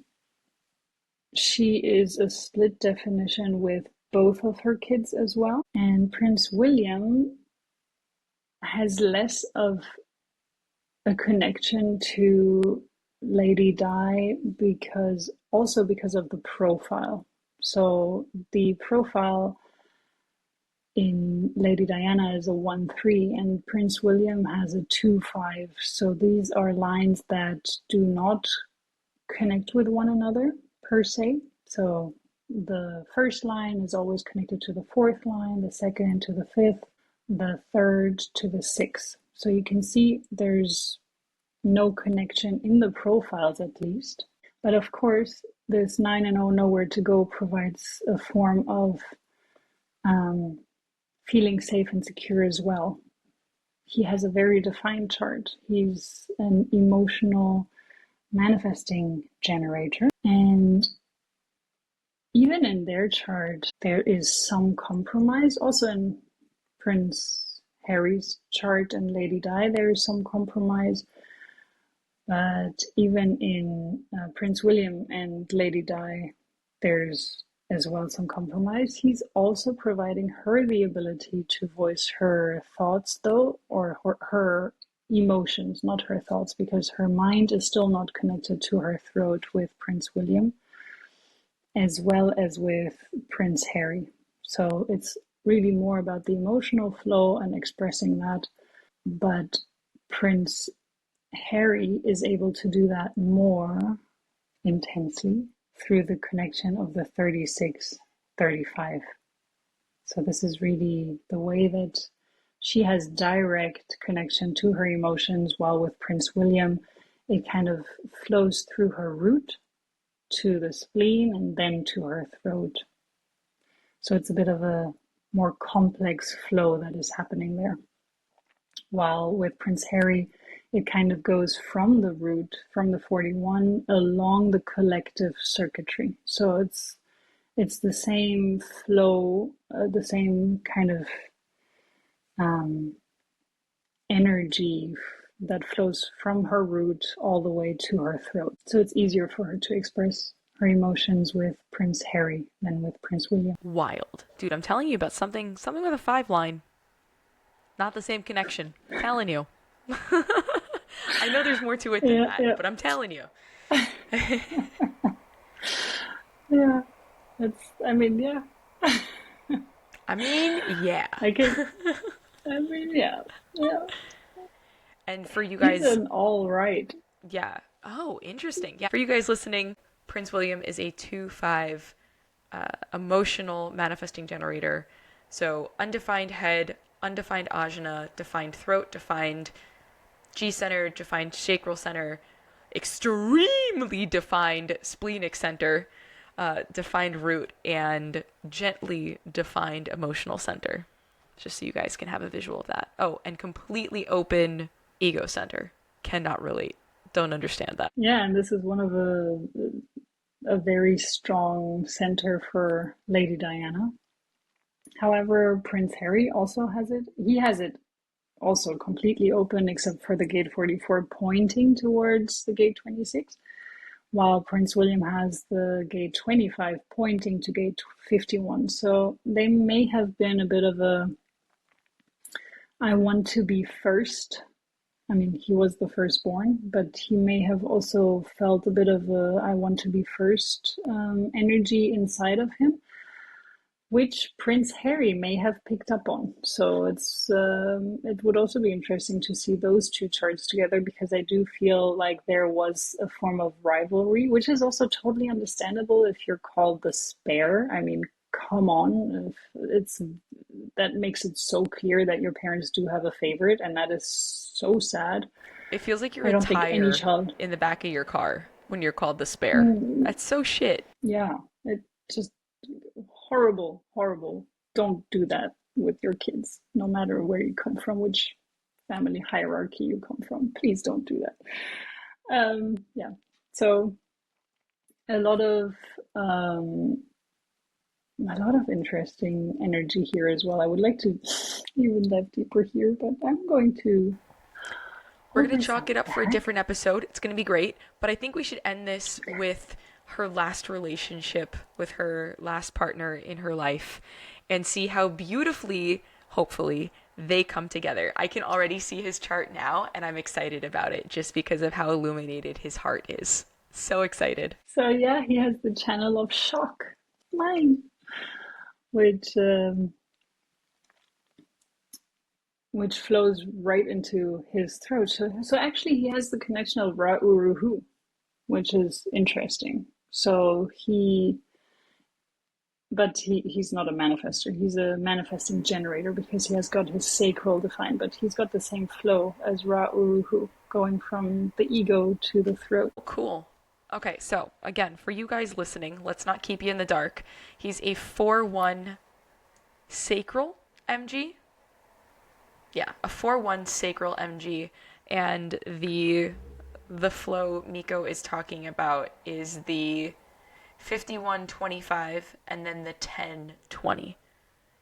she is a split definition with both of her kids as well. And Prince William has less of a connection to Lady Di because of the profile. So the profile in Lady Diana is a 1-3, and Prince William has a 2-5. So these are lines that do not connect with one another per se. So the first line is always connected to the fourth line, the second to the fifth, the third to the sixth. So you can see there's no connection in the profiles, at least. But of course, this 9 and 0 nowhere to go provides a form of um, feeling safe and secure as well. he has a very defined chart. He's an emotional manifesting generator. And even in their chart, there is some compromise. Also in Prince Harry's chart and Lady Di, there is some compromise. But even in Prince William and Lady Di, there's as well some compromise. He's also providing her the ability to voice her thoughts, though, or her emotions, not her thoughts, because her mind is still not connected to her throat with Prince William, as well as with Prince Harry. So it's really more about the emotional flow and expressing that. But Prince Harry is able to do that more intensely through the connection of the 36-35. So this is really the way that she has direct connection to her emotions, while with Prince William, it kind of flows through her root to the spleen and then to her throat. So it's a bit of a more complex flow that is happening there. While with Prince Harry, it kind of goes from the root, from the 41, along the collective circuitry. So it's the same flow, the same kind of energy that flows from her root all the way to her throat. So it's easier for her to express her emotions with Prince Harry than with Prince William. Wild. Dude, I'm telling you about something with a 5 line. Not the same connection. Telling you. I know there's more to it than that, but I'm telling you. Yeah. I mean, yeah. I mean, yeah. Yeah. Yeah. And for you He's guys, an all right. yeah. Oh, interesting. Yeah. For you guys listening, Prince William is a 2-5 emotional manifesting generator. So undefined head, undefined ajna, defined throat, defined G center, defined sacral center, extremely defined splenic center, defined root, and gently defined emotional center. Just so you guys can have a visual of that. Oh, and completely open ego center. Cannot relate. Don't understand that. Yeah, and this is one of a very strong center for Lady Diana. However, Prince Harry also has it. He has it also completely open, except for the gate 44 pointing towards the gate 26, while Prince William has the gate 25 pointing to gate 51. So they may have been a bit of a I want to be first. I mean, he was the firstborn, but he may have also felt a bit of a I want to be first energy inside of him, which Prince Harry may have picked up on. So it would also be interesting to see those two charts together, because I do feel like there was a form of rivalry, which is also totally understandable if you're called the spare. I mean, come on, it's that makes it so clear that your parents do have a favorite, and that is so sad. It feels like you're I a don't think any tire child. in the back of your car when you're called the spare. That's so shit. Yeah, it just horrible, horrible. Don't do that with your kids, no matter where you come from, which family hierarchy you come from. Please don't do that. Yeah. So a lot of um, a lot of interesting energy here as well. I would like to even dive deeper here, but I'm going to We're hold going to chalk myself it up for a back. different episode. It's going to be great. But I think we should end this with her last relationship with her last partner in her life and see how beautifully, hopefully, they come together. I can already see his chart now, and I'm excited about it just because of how illuminated his heart is. So excited. So yeah, he has the channel of shock, mine, which which flows right into his throat. So actually, he has the connection of Ra Uruhu, which is interesting. So he's not a manifester. He's a manifesting generator because he has got his sacral defined, but he's got the same flow as Ra Uruhu, going from the ego to the throat. Cool. Okay, so again, for you guys listening, let's not keep you in the dark. He's a 4-1 sacral MG. Yeah, a 4-1 sacral MG, and the flow Miko is talking about is the 51-25 and then the 10-20.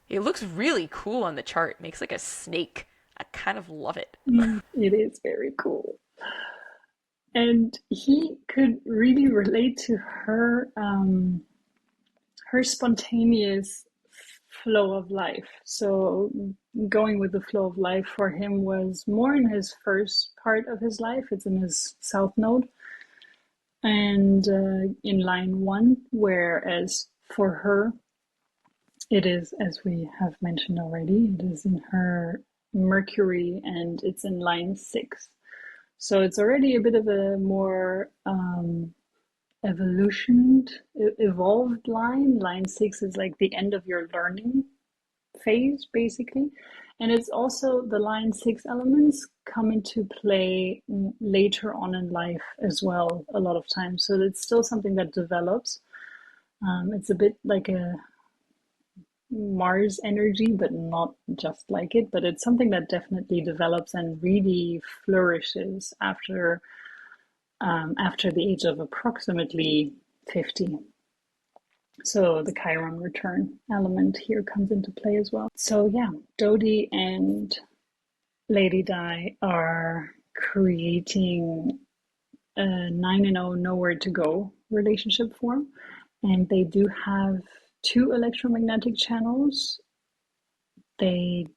It looks really cool on the chart. It makes like a snake. I kind of love it. It is very cool. And he could really relate to her spontaneous flow of life. So going with the flow of life for him was more in his first part of his life. It's in his south node and in line one, whereas for her, it is, as we have mentioned already, it is in her Mercury and it's in line six. So it's already a bit of a more evolutioned, evolved line. Line six is like the end of your learning phase, basically. And it's also the line six elements come into play later on in life as well, a lot of times. So it's still something that develops. It's a bit like a Mars energy, but not just like it. But it's something that definitely develops and really flourishes after the age of approximately 50. So the Chiron return element here comes into play as well. So yeah, Dodi and Lady Di are creating a 9 and 0 nowhere to go relationship form. And they do have two electromagnetic channels. They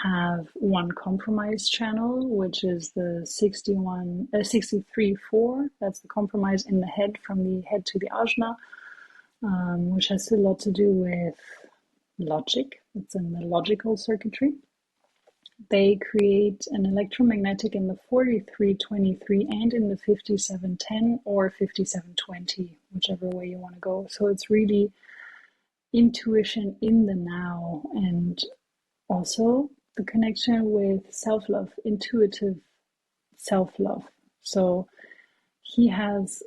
have one compromise channel, which is the 63-4. That's the compromise in the head, from the head to the ajna, which has a lot to do with logic. It's in the logical circuitry. They create an electromagnetic in the 43-23 and in the 57-10 or 57-20, whichever way you want to go. So it's really intuition in the now, and also the connection with self-love, intuitive self-love. So he has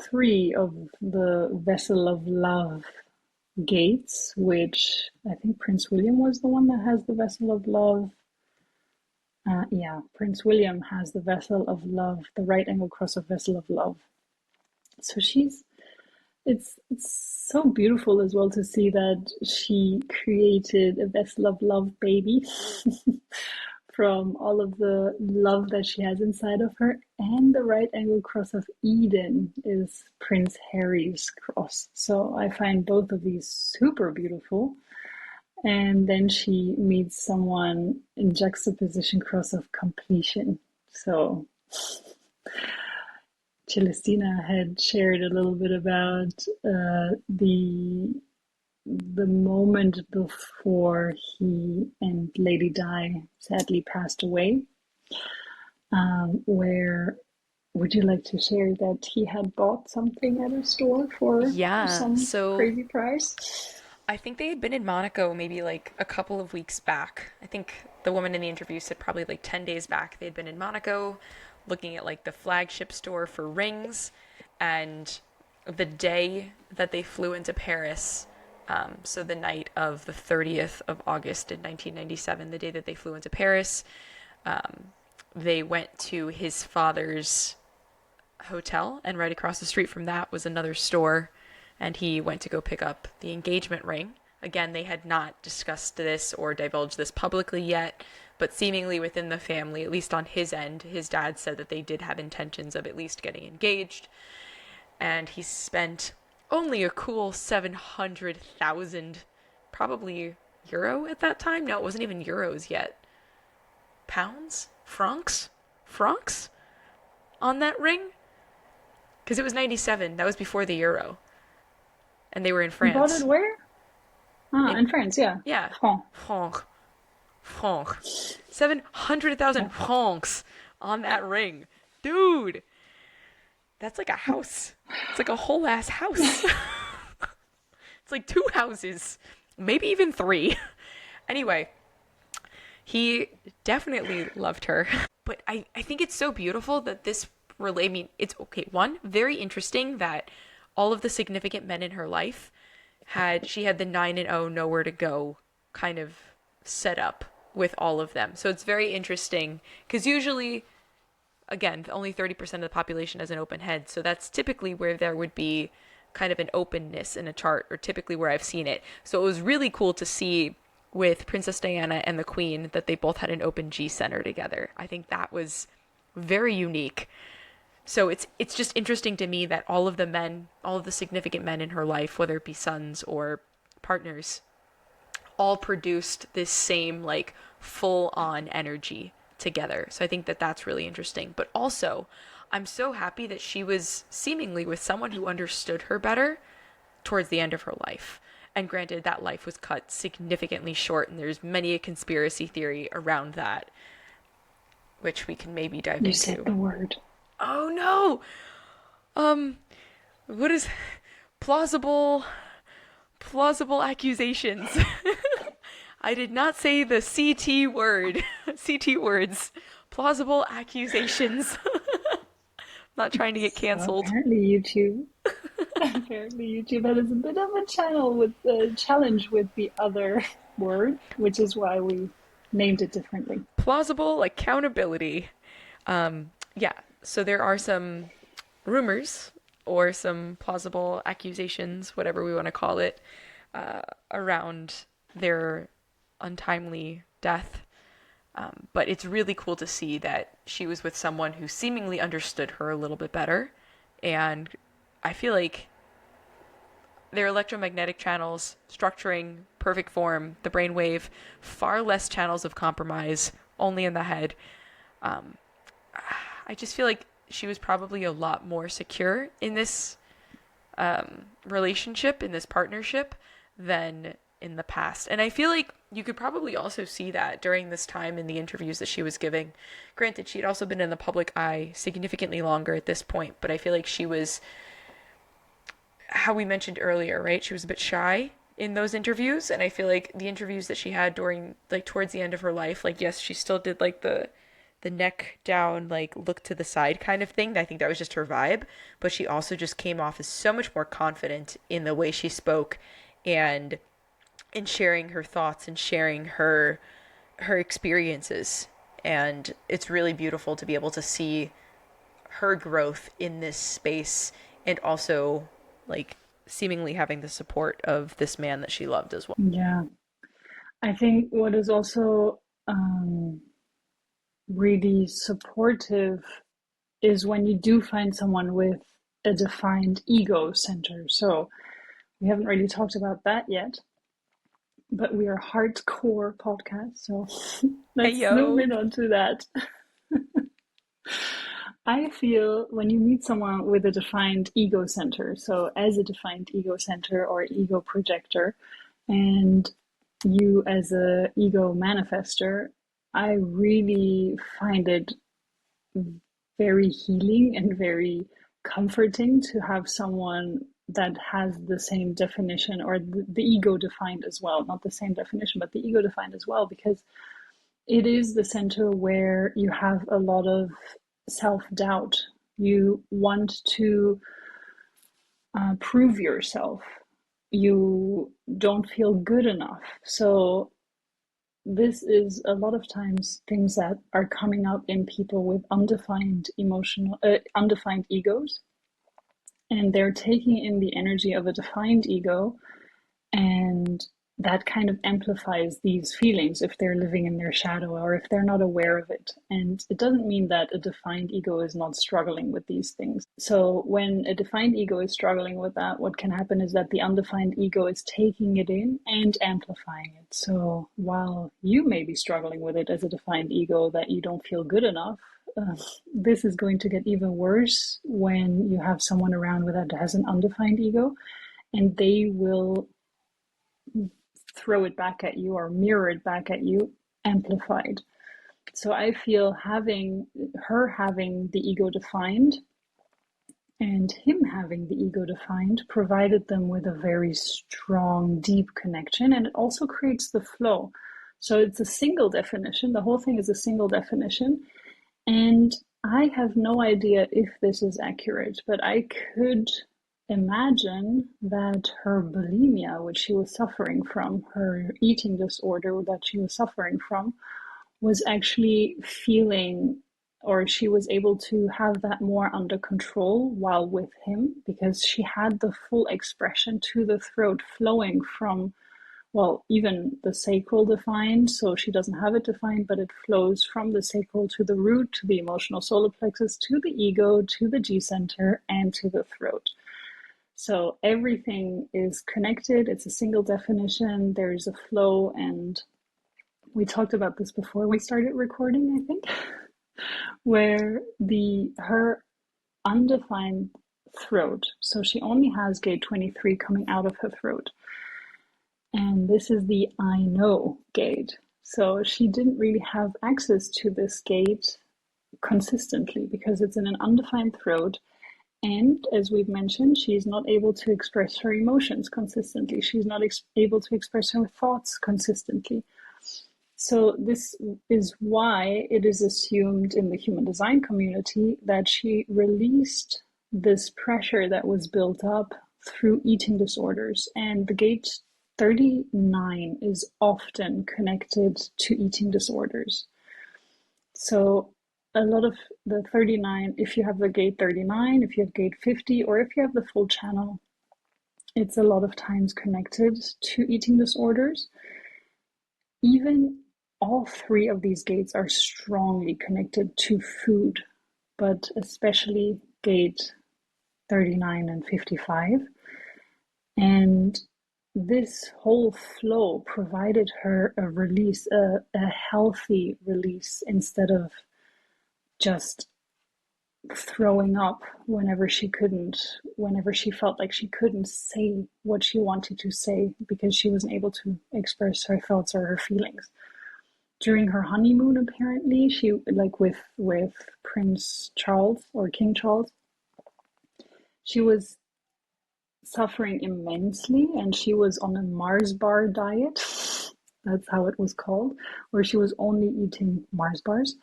three of the vessel of love gates, which I think Prince William was the one that has the vessel of love. Yeah, Prince William has the vessel of love, the right angle cross of vessel of love. So it's so beautiful as well to see that she created a vessel of love baby from all of the love that she has inside of her. And the right angle cross of Eden is Prince Harry's cross. So I find both of these super beautiful. And then she meets someone in juxtaposition cross of completion. So Celestina had shared a little bit about the moment before he and Lady Di sadly passed away, where would you like to share that he had bought something at a store for Yeah, some so crazy price? I think they had been in Monaco maybe like a couple of weeks back. I think the woman in the interview said probably like 10 days back they had been in Monaco looking at like the flagship store for rings. And the day that they flew into Paris, so the night of the 30th of August in 1997, the day that they flew into Paris, they went to his father's hotel, and right across the street from that was another store, and he went to go pick up the engagement ring. Again, they had not discussed this or divulged this publicly yet, but seemingly within the family, at least on his end, his dad said that they did have intentions of at least getting engaged. And he spent only a cool 700,000, probably euro at that time. No, it wasn't even euros yet. Pounds? Francs? Francs? On that ring? Because it was 97. That was before the euro. And they were in He bought it France. where? Ah, In, in France, yeah. yeah. France. Franc. Franc. 700,000 Yeah. francs on that ring. Dude, that's like a house. It's like a whole ass house. It's like two houses, maybe even three. Anyway, he definitely loved her. But I think it's so beautiful that this relay, I mean, it's okay. One, very interesting that all of the significant men in her life she had the 9 and 0 nowhere to go kind of set up with all of them. So it's very interesting because usually, again, only 30% of the population has an open head. So that's typically where there would be kind of an openness in a chart, or typically where I've seen it. So it was really cool to see with Princess Diana and the Queen that they both had an open G center together. I think that was very unique. So it's just interesting to me that all of the men, all of the significant men in her life, whether it be sons or partners, all produced this same like full on energy together. So I think that that's really interesting. But also, I'm so happy that she was seemingly with someone who understood her better towards the end of her life. And granted, that life was cut significantly short, and there's many a conspiracy theory around that, which we can maybe dive You said into. the word. Oh no! What is plausible accusations? I did not say the CT word. CT words. Plausible accusations. Not trying to get So canceled. apparently YouTube has a bit of a channel with a challenge with the other word, which is why we named it differently. Plausible accountability. Yeah, so there are some rumors or some plausible accusations, whatever we want to call it, around their untimely death. But it's really cool to see that she was with someone who seemingly understood her a little bit better. And I feel like their electromagnetic channels, structuring, perfect form, the brainwave, far less channels of compromise, only in the head. Um, I just feel like she was probably a lot more secure in this relationship, in this partnership, than in the past. And I feel like you could probably also see that during this time in the interviews that she was giving. Granted, she'd also been in the public eye significantly longer at this point, but I feel like she was, how we mentioned earlier, right? She was a bit shy in those interviews, and I feel like the interviews that she had during, like, towards the end of her life, like, yes, she still did like the neck down, like look to the side kind of thing. I think that was just her vibe, but she also just came off as so much more confident in the way she spoke, and in sharing her thoughts and sharing her experiences. And it's really beautiful to be able to see her growth in this space, and also like seemingly having the support of this man that she loved as well. Yeah, I think what is also really supportive is when you do find someone with a defined ego center. So we haven't really talked about that yet, but we are hardcore podcast, so Hey let's zoom yo. in onto that. I feel when you meet someone with a defined ego center, so as a defined ego center or ego projector, and you as a ego manifester, I really find it very healing and very comforting to have someone that has the same definition, or the ego defined as well. Not the same definition, but the ego defined as well, because it is the center where you have a lot of self doubt. You want to prove yourself. You don't feel good enough. So this is a lot of times things that are coming up in people with undefined egos, and they're taking in the energy of a defined ego, and that kind of amplifies these feelings if they're living in their shadow or if they're not aware of it. And it doesn't mean that a defined ego is not struggling with these things. So when a defined ego is struggling with that, what can happen is that the undefined ego is taking it in and amplifying it. So while you may be struggling with it as a defined ego, that you don't feel good enough, this is going to get even worse when you have someone around with that has an undefined ego, and they will throw it back at you or mirror it back at you amplified. So I feel having the ego defined and him having the ego defined provided them with a very strong, deep connection, and it also creates the flow. So it's a single definition. The whole thing is a single definition. And I have no idea if this is accurate, but I could imagine that her bulimia, which she was suffering from, her eating disorder that she was suffering from, was actually feeling, or she was able to have that more under control while with him, because she had the full expression to the throat flowing from, well, even the sacral defined, so she doesn't have it defined, but it flows from the sacral to the root, to the emotional solar plexus, to the ego, to the G center, and to the throat. So everything is connected. It's a single definition. There's a flow, and we talked about this before we started recording, I think, where the her undefined throat. So she only has gate 23 coming out of her throat. And this is the I know gate. So she didn't really have access to this gate consistently because it's in an undefined throat. And as we've mentioned, she's not able to express her emotions consistently. She's not able to express her thoughts consistently. So this is why it is assumed in the human design community that she released this pressure that was built up through eating disorders. And the gate 39 is often connected to eating disorders. So a lot of the 39, if you have the gate 39, if you have gate 50, or if you have the full channel, it's a lot of times connected to eating disorders. Even all three of these gates are strongly connected to food, but especially gate 39 and 55. And this whole flow provided her a release, a healthy release, instead of just throwing up whenever she felt like she couldn't say what she wanted to say because she wasn't able to express her thoughts or her feelings. During her honeymoon, apparently, she, like with Prince Charles or King Charles, she was suffering immensely, and she was on a Mars bar diet. That's how it was called, where she was only eating Mars bars.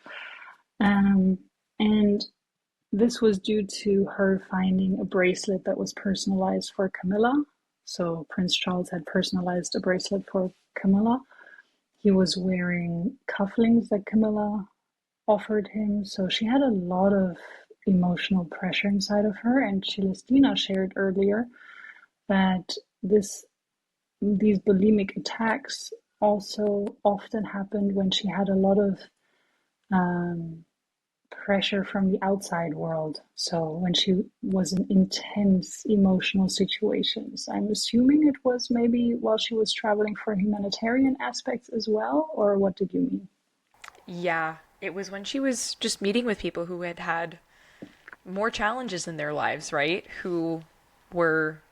And this was due to her finding a bracelet that was personalized for Camilla. So Prince Charles had personalized a bracelet for Camilla. He was wearing cufflinks that Camilla offered him. So she had a lot of emotional pressure inside of her. And Celestina shared earlier that these bulimic attacks also often happened when she had a lot of um, pressure from the outside world. So when she was in intense emotional situations, I'm assuming it was maybe while she was traveling for humanitarian aspects as well, or what did you mean? Yeah, it was when she was just meeting with people who had had more challenges in their lives, right? Who were,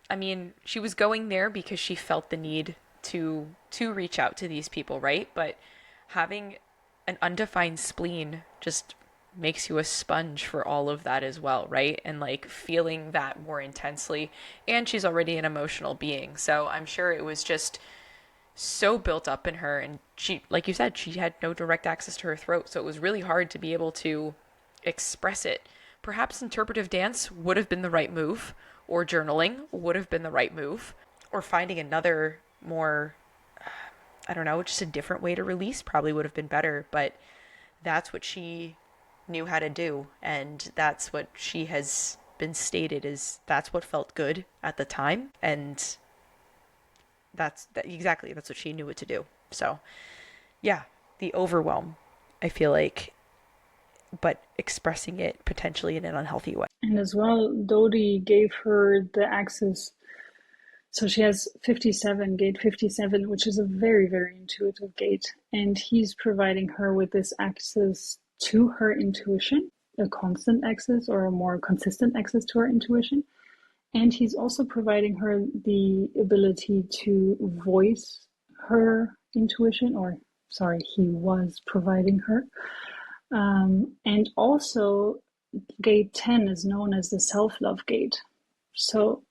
I mean, she was going there because she felt the need to reach out to these people, right? But having an undefined spleen just makes you a sponge for all of that as well, right? And like feeling that more intensely. And she's already an emotional being. So I'm sure it was just so built up in her. And she, like you said, she had no direct access to her throat. So it was really hard to be able to express it. Perhaps interpretive dance would have been the right move, or journaling would have been the right move, or finding another more, I don't know, just a different way to release probably would have been better. But that's what she knew how to do, and that's what she has been stated is that's what felt good at the time, and exactly that's what she knew what to do. So yeah, the overwhelm, I feel like, but expressing it potentially in an unhealthy way. And as well, Dodi gave her the access. So she has 57, gate 57, which is a very, very intuitive gate. And he's providing her with this access to her intuition, a constant access or a more consistent access to her intuition. And he's also providing her the ability to voice her intuition, or sorry, he was providing her. And also, gate 10 is known as the self-love gate. So,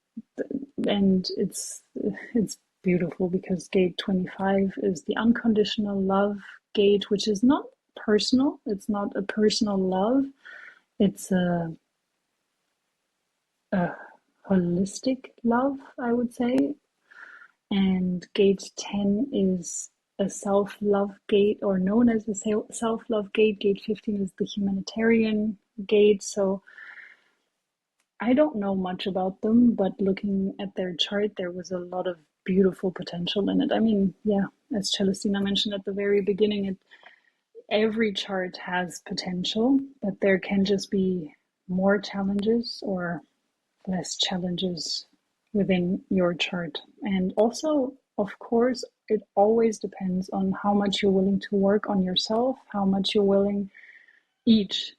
and it's beautiful because gate 25 is the unconditional love gate, which is not personal. It's not a personal love. It's a holistic love, I would say. And gate 10 is a self love gate, or known as a self love gate. Gate 15 is the humanitarian gate. So I don't know much about them, but looking at their chart, there was a lot of beautiful potential in it. I mean, yeah, as Celestina mentioned at the very beginning, every chart has potential, but there can just be more challenges or less challenges within your chart. And also, of course, it always depends on how much you're willing to work on yourself, how much you're willing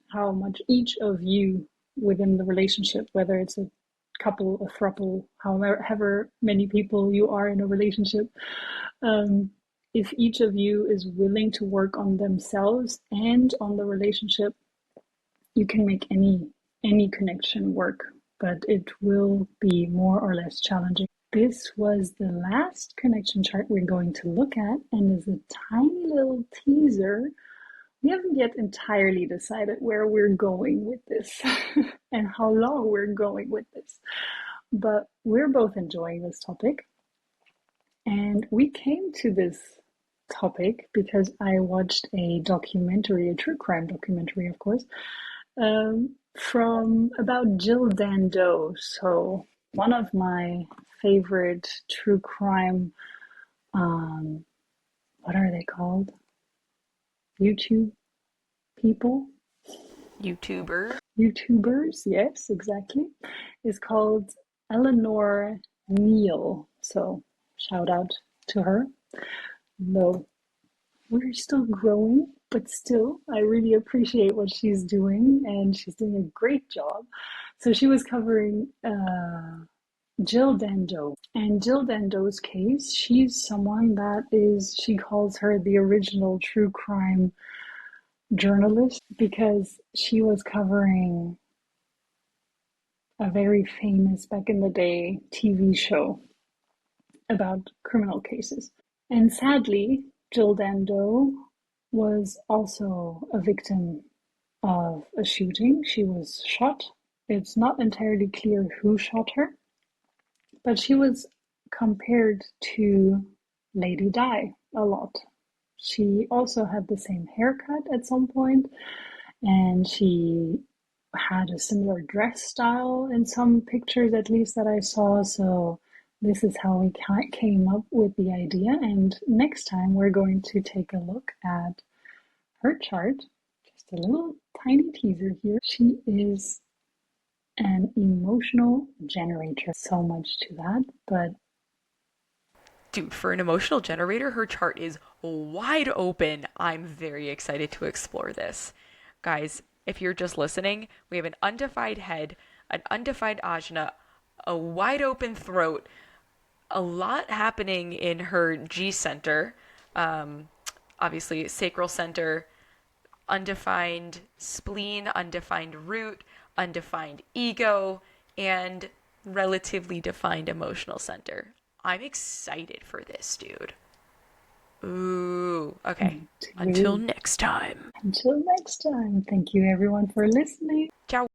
how much each of you within the relationship, whether it's a couple, a throuple, however many people you are in a relationship, um, if each of you is willing to work on themselves and on the relationship, you can make any connection work, but it will be more or less challenging. This was the last connection chart we're going to look at, and as a tiny little teaser, we haven't yet entirely decided where we're going with this and how long we're going with this, but we're both enjoying this topic. And we came to this topic because I watched a documentary, a true crime documentary, of course, from about Jill Dando. So one of my favorite true crime, um, what are they called? YouTube people? YouTuber. YouTubers, yes, exactly, is called Eleanor Neal. So shout out to her. Though we're still growing, but still, I really appreciate what she's doing, and she's doing a great job. So she was covering Jill Dando. And Jill Dando's case, she's someone that she calls her the original true crime journalist because she was covering a very famous back in the day TV show about criminal cases. And sadly, Jill Dando was also a victim of a shooting. She was shot. It's not entirely clear who shot her, but she was compared to Lady Di a lot. She also had the same haircut at some point, and she had a similar dress style in some pictures, at least that I saw. So this is how we came up with the idea. And next time we're going to take a look at her chart. Just a little tiny teaser here. She is an emotional generator. So much to that, but Dude, for an emotional generator, her chart is wide open. I'm very excited to explore this. Guys, if you're just listening, we have an undefined head, an undefined ajna, a wide open throat, a lot happening in her G center, um, obviously sacral center, undefined spleen, undefined root, undefined ego, and relatively defined emotional center. I'm excited for this, dude. Ooh, okay. Until next time. until next time, thank you everyone for listening. Ciao.